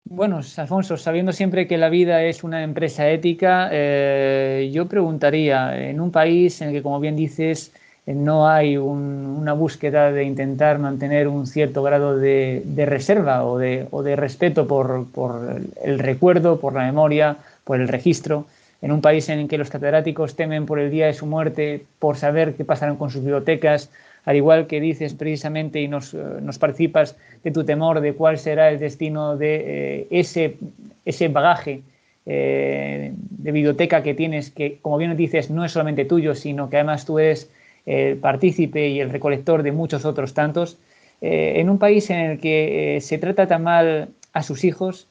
Bueno, Alfonso, sabiendo siempre que la vida es una empresa ética, yo preguntaría, en un país en el que, como bien dices, no hay una búsqueda de intentar mantener un cierto grado de reserva o de respeto por el recuerdo, por la memoria, por el registro, en un país en el que los catedráticos temen por el día de su muerte, por saber qué pasarán con sus bibliotecas, al igual que dices precisamente y nos participas de tu temor de cuál será el destino de ese bagaje de biblioteca que tienes, que como bien dices no es solamente tuyo, sino que además tú eres el partícipe y el recolector de muchos otros tantos, en un país en el que se trata tan mal a sus hijos.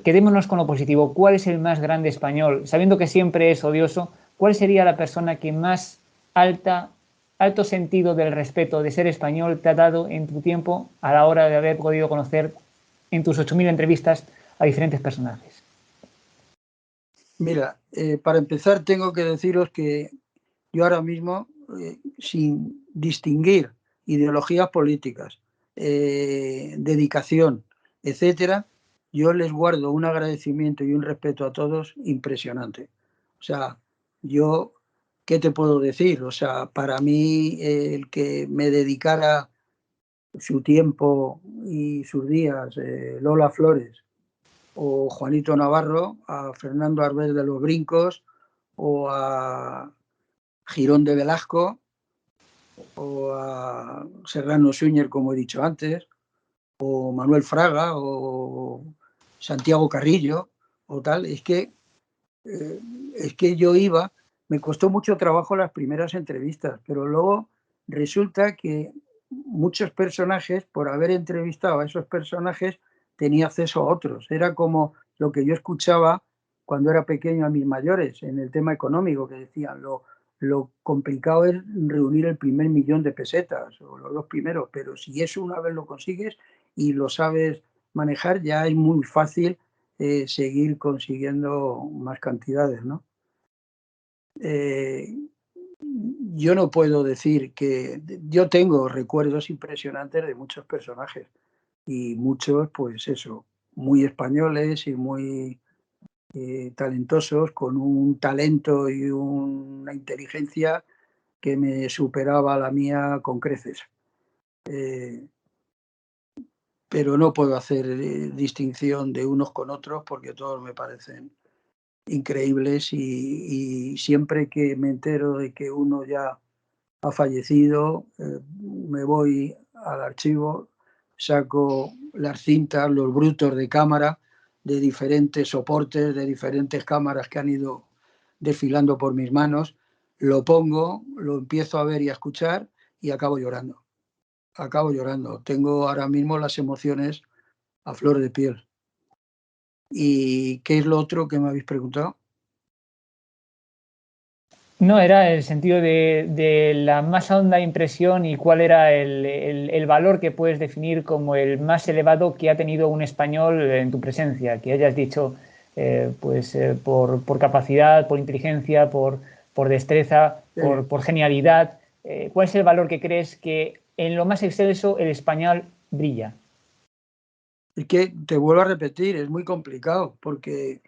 Quedémonos con lo positivo. ¿Cuál es el más grande español? Sabiendo que siempre es odioso, ¿cuál sería la persona que más alto sentido del respeto de ser español te ha dado en tu tiempo a la hora de haber podido conocer en tus 8.000 entrevistas a diferentes personajes? Mira, para empezar tengo que deciros que yo ahora mismo, sin distinguir ideologías políticas, dedicación, etcétera, yo les guardo un agradecimiento y un respeto a todos impresionante. O sea, yo, ¿qué te puedo decir? O sea, para mí, el que me dedicara su tiempo y sus días, Lola Flores o Juanito Navarro, a Fernando Arbés de los Brincos o a Girón de Velasco o a Serrano Suñer, como he dicho antes, o Manuel Fraga o Santiago Carrillo o tal, es que yo iba, me costó mucho trabajo las primeras entrevistas, pero luego resulta que muchos personajes, por haber entrevistado a esos personajes, tenía acceso a otros. Era como lo que yo escuchaba cuando era pequeño a mis mayores en el tema económico, que decían lo complicado es reunir el primer millón de pesetas o los dos primeros, pero si eso una vez lo consigues y lo sabes manejar, ya es muy fácil seguir consiguiendo más cantidades, ¿no? Yo no puedo decir que... Yo tengo recuerdos impresionantes de muchos personajes y muchos, pues eso, muy españoles y muy talentosos, con un talento y una inteligencia que me superaba la mía con creces. Pero no puedo hacer distinción de unos con otros porque todos me parecen increíbles y siempre que me entero de que uno ya ha fallecido, me voy al archivo, saco las cintas, los brutos de cámara de diferentes soportes, de diferentes cámaras que han ido desfilando por mis manos, lo pongo, lo empiezo a ver y a escuchar y acabo llorando. Acabo llorando. Tengo ahora mismo las emociones a flor de piel. ¿Y qué es lo otro que me habéis preguntado? No, era el sentido de la más honda impresión y cuál era el valor que puedes definir como el más elevado que ha tenido un español en tu presencia, que hayas dicho por capacidad, por inteligencia, por destreza, por genialidad. ¿Cuál es el valor que crees que en lo más excelso el español brilla? Es que te vuelvo a repetir, es muy complicado porque,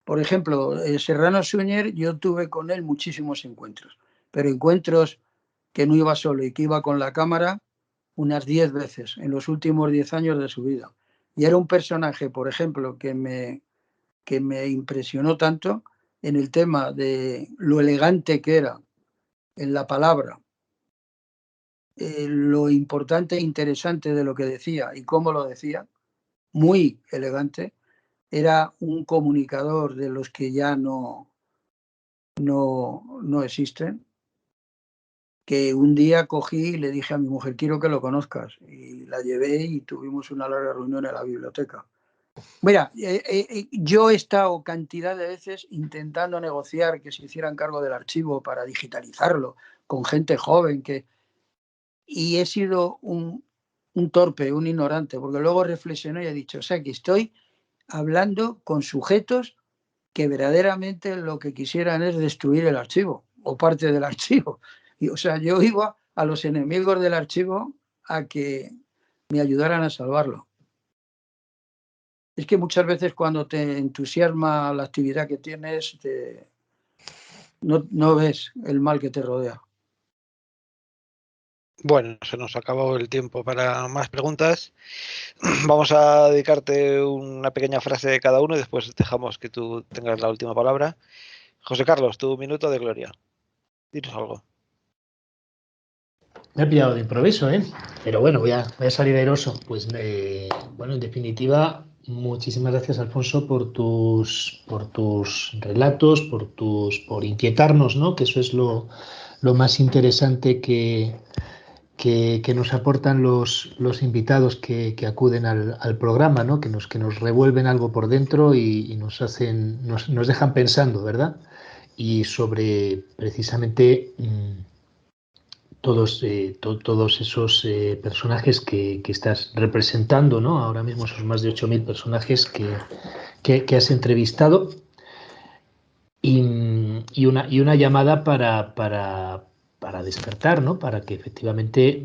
por ejemplo, Serrano Suñer, yo tuve con él muchísimos encuentros, pero encuentros que no iba solo y que iba con la cámara unas 10 veces en los últimos 10 años de su vida. Y era un personaje, por ejemplo, que me impresionó tanto en el tema de lo elegante que era en la palabra, lo importante e interesante de lo que decía y cómo lo decía, muy elegante. Era un comunicador de los que ya no existen, que un día cogí y le dije a mi mujer, quiero que lo conozcas, y la llevé y tuvimos una larga reunión en la biblioteca. Mira, yo he estado cantidad de veces intentando negociar que se hicieran cargo del archivo para digitalizarlo con gente joven, y he sido un torpe, un ignorante, porque luego reflexioné y he dicho, o sea, que estoy hablando con sujetos que verdaderamente lo que quisieran es destruir el archivo o parte del archivo. Y, o sea, yo iba a los enemigos del archivo a que me ayudaran a salvarlo. Es que muchas veces cuando te entusiasma la actividad que tienes, no ves el mal que te rodea. Bueno, se nos acabó el tiempo para más preguntas. Vamos a dedicarte una pequeña frase de cada uno y después dejamos que tú tengas la última palabra. José Carlos, tu minuto de gloria. Dinos algo. Me he pillado de improviso, ¿eh? Pero bueno, voy a salir airoso. Pues bueno, en definitiva, muchísimas gracias, Alfonso, por tus relatos, por inquietarnos, ¿no? Que eso es lo más interesante que nos aportan los invitados que acuden al programa, ¿no? Que nos revuelven algo por dentro y nos dejan pensando, ¿verdad? Y sobre precisamente todos esos personajes que estás representando, ¿no? Ahora mismo esos más de 8.000 personajes que has entrevistado y una llamada para despertar, ¿no? Para que efectivamente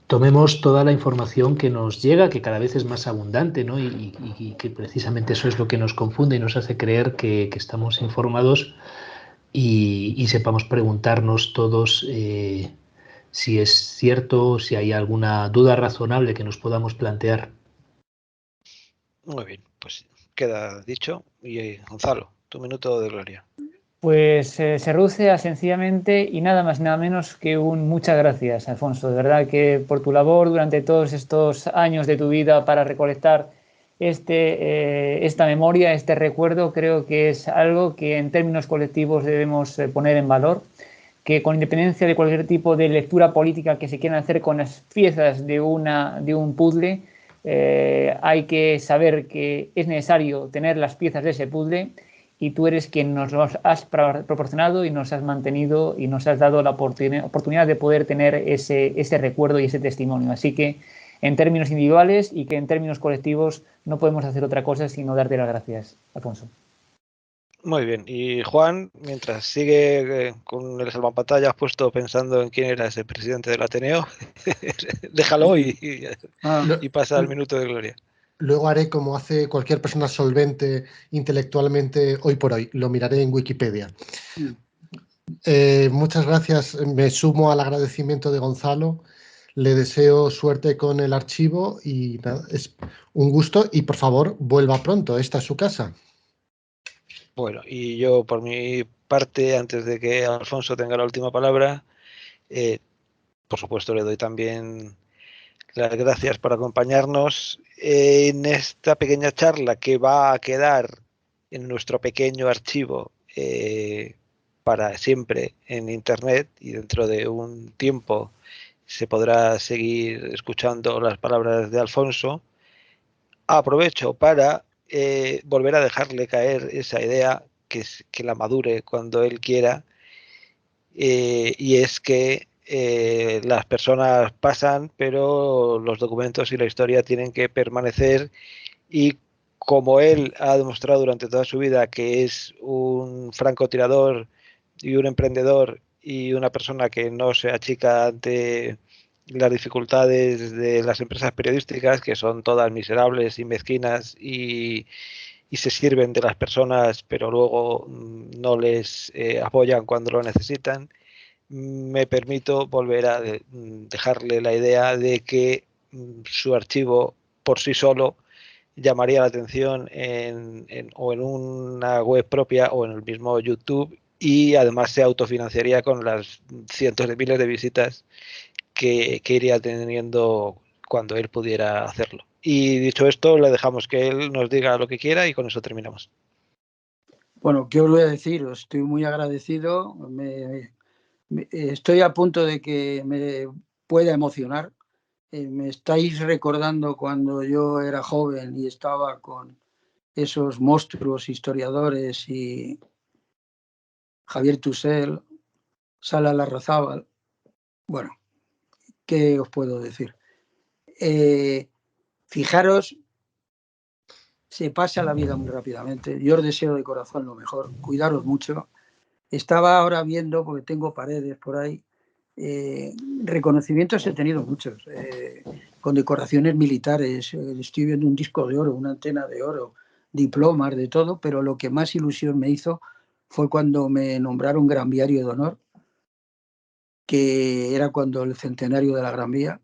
tomemos toda la información que nos llega, que cada vez es más abundante, ¿no? Y que precisamente eso es lo que nos confunde y nos hace creer que estamos informados y sepamos preguntarnos todos si es cierto, si hay alguna duda razonable que nos podamos plantear. Muy bien, pues queda dicho. Y Gonzalo, tu minuto de gloria. Pues se reduce a sencillamente y nada más nada menos que un muchas gracias, Alfonso. De verdad que por tu labor durante todos estos años de tu vida para recolectar esta memoria, este recuerdo, creo que es algo que en términos colectivos debemos poner en valor, que con independencia de cualquier tipo de lectura política que se quieran hacer con las piezas de un puzzle, hay que saber que es necesario tener las piezas de ese puzzle y tú eres quien nos los has proporcionado y nos has mantenido y nos has dado la oportunidad de poder tener ese recuerdo y ese testimonio. Así que en términos individuales y que en términos colectivos no podemos hacer otra cosa sino darte las gracias, Alfonso. Muy bien, y Juan, mientras sigue con el salvapantallas puesto pensando en quién era ese presidente del Ateneo, déjalo y pasa al minuto de gloria. Luego haré como hace cualquier persona solvente intelectualmente hoy por hoy, lo miraré en Wikipedia. Muchas gracias, me sumo al agradecimiento de Gonzalo, le deseo suerte con el archivo y nada, es un gusto y por favor vuelva pronto, esta es su casa. Bueno, y yo por mi parte, antes de que Alfonso tenga la última palabra, por supuesto le doy también las gracias por acompañarnos en esta pequeña charla que va a quedar en nuestro pequeño archivo para siempre en Internet, y dentro de un tiempo se podrá seguir escuchando las palabras de Alfonso. Aprovecho para volver a dejarle caer esa idea que la madure cuando él quiera, y es que las personas pasan, pero los documentos y la historia tienen que permanecer, y como él ha demostrado durante toda su vida que es un francotirador y un emprendedor y una persona que no se achica ante las dificultades de las empresas periodísticas, que son todas miserables y mezquinas y se sirven de las personas, pero luego no les apoyan cuando lo necesitan, me permito volver a dejarle la idea de que su archivo por sí solo llamaría la atención o en una web propia o en el mismo YouTube, y además se autofinanciaría con las cientos de miles de visitas que iría teniendo cuando él pudiera hacerlo. Y dicho esto, le dejamos que él nos diga lo que quiera y con eso terminamos. Bueno, ¿qué os voy a decir? Os estoy muy agradecido. Estoy a punto de que me pueda emocionar. Me estáis recordando cuando yo era joven y estaba con esos monstruos historiadores y Javier Tusell, Sala Larrazábal. Bueno, ¿qué os puedo decir? Fijaros, se pasa la vida muy rápidamente. Yo os deseo de corazón lo mejor. Cuidaros mucho. Estaba ahora viendo, porque tengo paredes por ahí, reconocimientos he tenido muchos, con decoraciones militares. Estoy viendo un disco de oro, una antena de oro, diplomas, de todo, pero lo que más ilusión me hizo fue cuando me nombraron Gran Viario de Honor, que era cuando el centenario de la Gran Vía,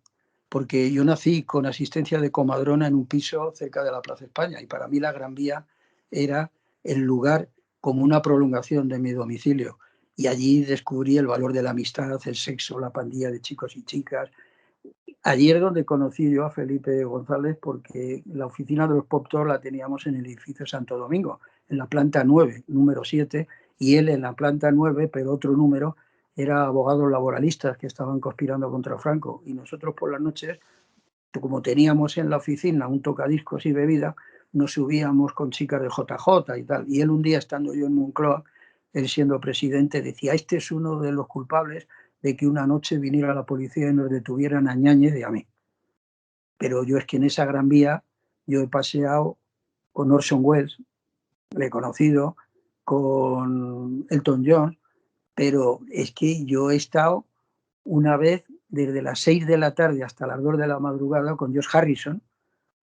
porque yo nací con asistencia de comadrona en un piso cerca de la Plaza España, y para mí la Gran Vía era el lugar como una prolongación de mi domicilio. Y allí descubrí el valor de la amistad, el sexo, la pandilla de chicos y chicas. Allí es donde conocí yo a Felipe González, porque la oficina de los Pop Tours la teníamos en el edificio Santo Domingo, en la planta 9, número 7, y él en la planta 9, pero otro número, era abogados laboralistas que estaban conspirando contra Franco. Y nosotros por las noches, como teníamos en la oficina un tocadiscos y bebida, nos subíamos con chicas de JJ y tal. Y él un día, estando yo en Moncloa, él siendo presidente, decía: este es uno de los culpables de que una noche viniera la policía y nos detuvieran a Ñáñez y a mí. Pero yo es que en esa Gran Vía yo he paseado con Orson Welles, le he conocido, con Elton John, pero es que yo he estado una vez desde las 6 de la tarde hasta las 2 de la madrugada con George Harrison.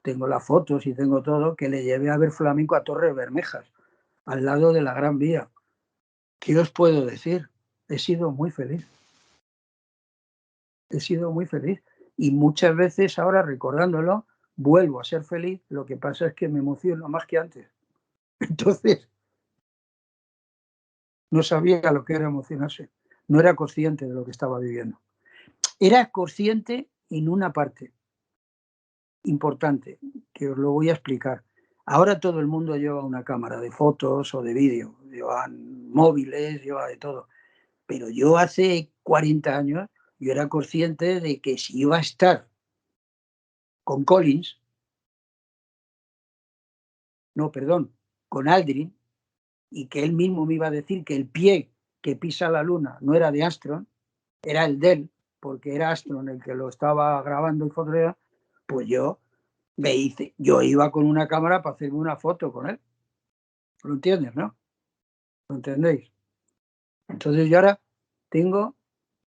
Tengo las fotos y tengo todo, que le llevé a ver flamenco a Torres Bermejas, al lado de la Gran Vía. ¿Qué os puedo decir? He sido muy feliz. He sido muy feliz. Y muchas veces ahora, recordándolo, vuelvo a ser feliz. Lo que pasa es que me emociono más que antes. Entonces, no sabía lo que era emocionarse. No era consciente de lo que estaba viviendo. Era consciente en una parte importante, que os lo voy a explicar. Ahora todo el mundo lleva una cámara de fotos o de vídeo, llevan móviles, lleva de todo. Pero yo hace 40 años, yo era consciente de que si iba a estar con Collins, no, perdón, con Aldrin, y que él mismo me iba a decir que el pie que pisa la luna no era de Armstrong, era el de él, porque era Armstrong el que lo estaba grabando y fotografiando, pues yo iba con una cámara para hacerme una foto con él. ¿Lo entiendes, no? ¿Lo entendéis? Entonces yo ahora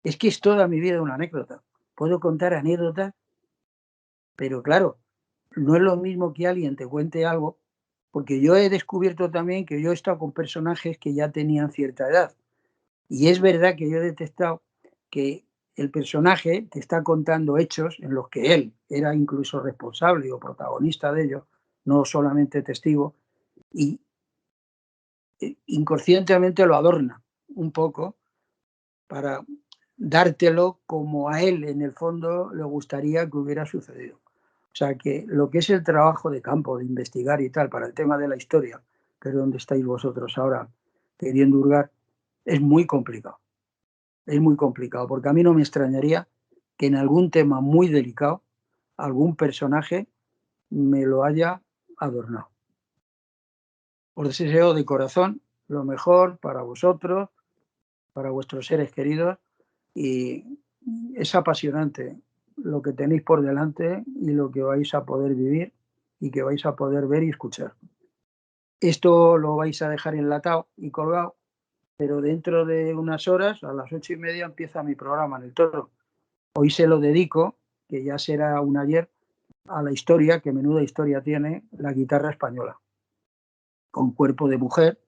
es que es toda mi vida una anécdota. Puedo contar anécdotas, pero claro, no es lo mismo que alguien te cuente algo, porque yo he descubierto también que yo he estado con personajes que ya tenían cierta edad. Y es verdad que yo he detectado que el personaje te está contando hechos en los que él era incluso responsable o protagonista de ellos, no solamente testigo, y inconscientemente lo adorna un poco para dártelo como a él en el fondo le gustaría que hubiera sucedido. O sea que lo que es el trabajo de campo, de investigar y tal, para el tema de la historia, que es donde estáis vosotros ahora queriendo hurgar, es muy complicado. Es muy complicado, porque a mí no me extrañaría que en algún tema muy delicado algún personaje me lo haya adornado. Os deseo de corazón lo mejor para vosotros, para vuestros seres queridos, y es apasionante lo que tenéis por delante y lo que vais a poder vivir y que vais a poder ver y escuchar. Esto lo vais a dejar enlatado y colgado, pero dentro de unas horas, a las 8:30, empieza mi programa en El Toro. Hoy se lo dedico, que ya será un ayer, a la historia, que menuda historia tiene la guitarra española, con cuerpo de mujer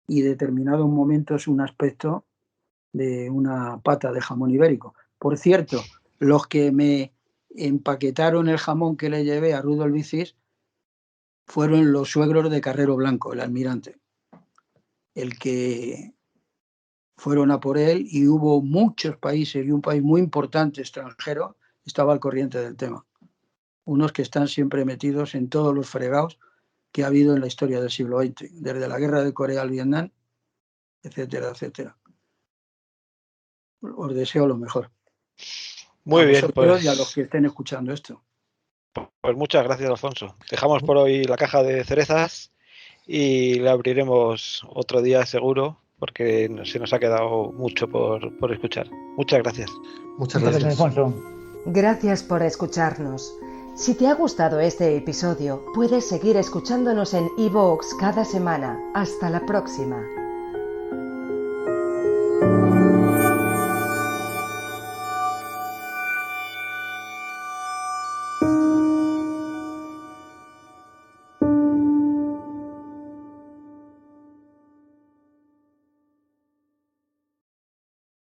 y determinados momentos un aspecto de una pata de jamón ibérico. Por cierto, los que me empaquetaron el jamón que le llevé a Rudolf Vicis fueron los suegros de Carrero Blanco, el almirante, el que fueron a por él, y hubo muchos países, y un país muy importante extranjero estaba al corriente del tema. Unos que están siempre metidos en todos los fregados que ha habido en la historia del siglo XX, desde la guerra de Corea al Vietnam, etcétera, etcétera. Os deseo lo mejor. Muy bien, pues. Y a los que estén escuchando esto. Pues muchas gracias, Alfonso. Dejamos por hoy la caja de cerezas y la abriremos otro día seguro, porque se nos ha quedado mucho por escuchar. Muchas gracias. Muchas gracias, Alfonso. Gracias por escucharnos. Si te ha gustado este episodio, puedes seguir escuchándonos en iVoox cada semana. Hasta la próxima.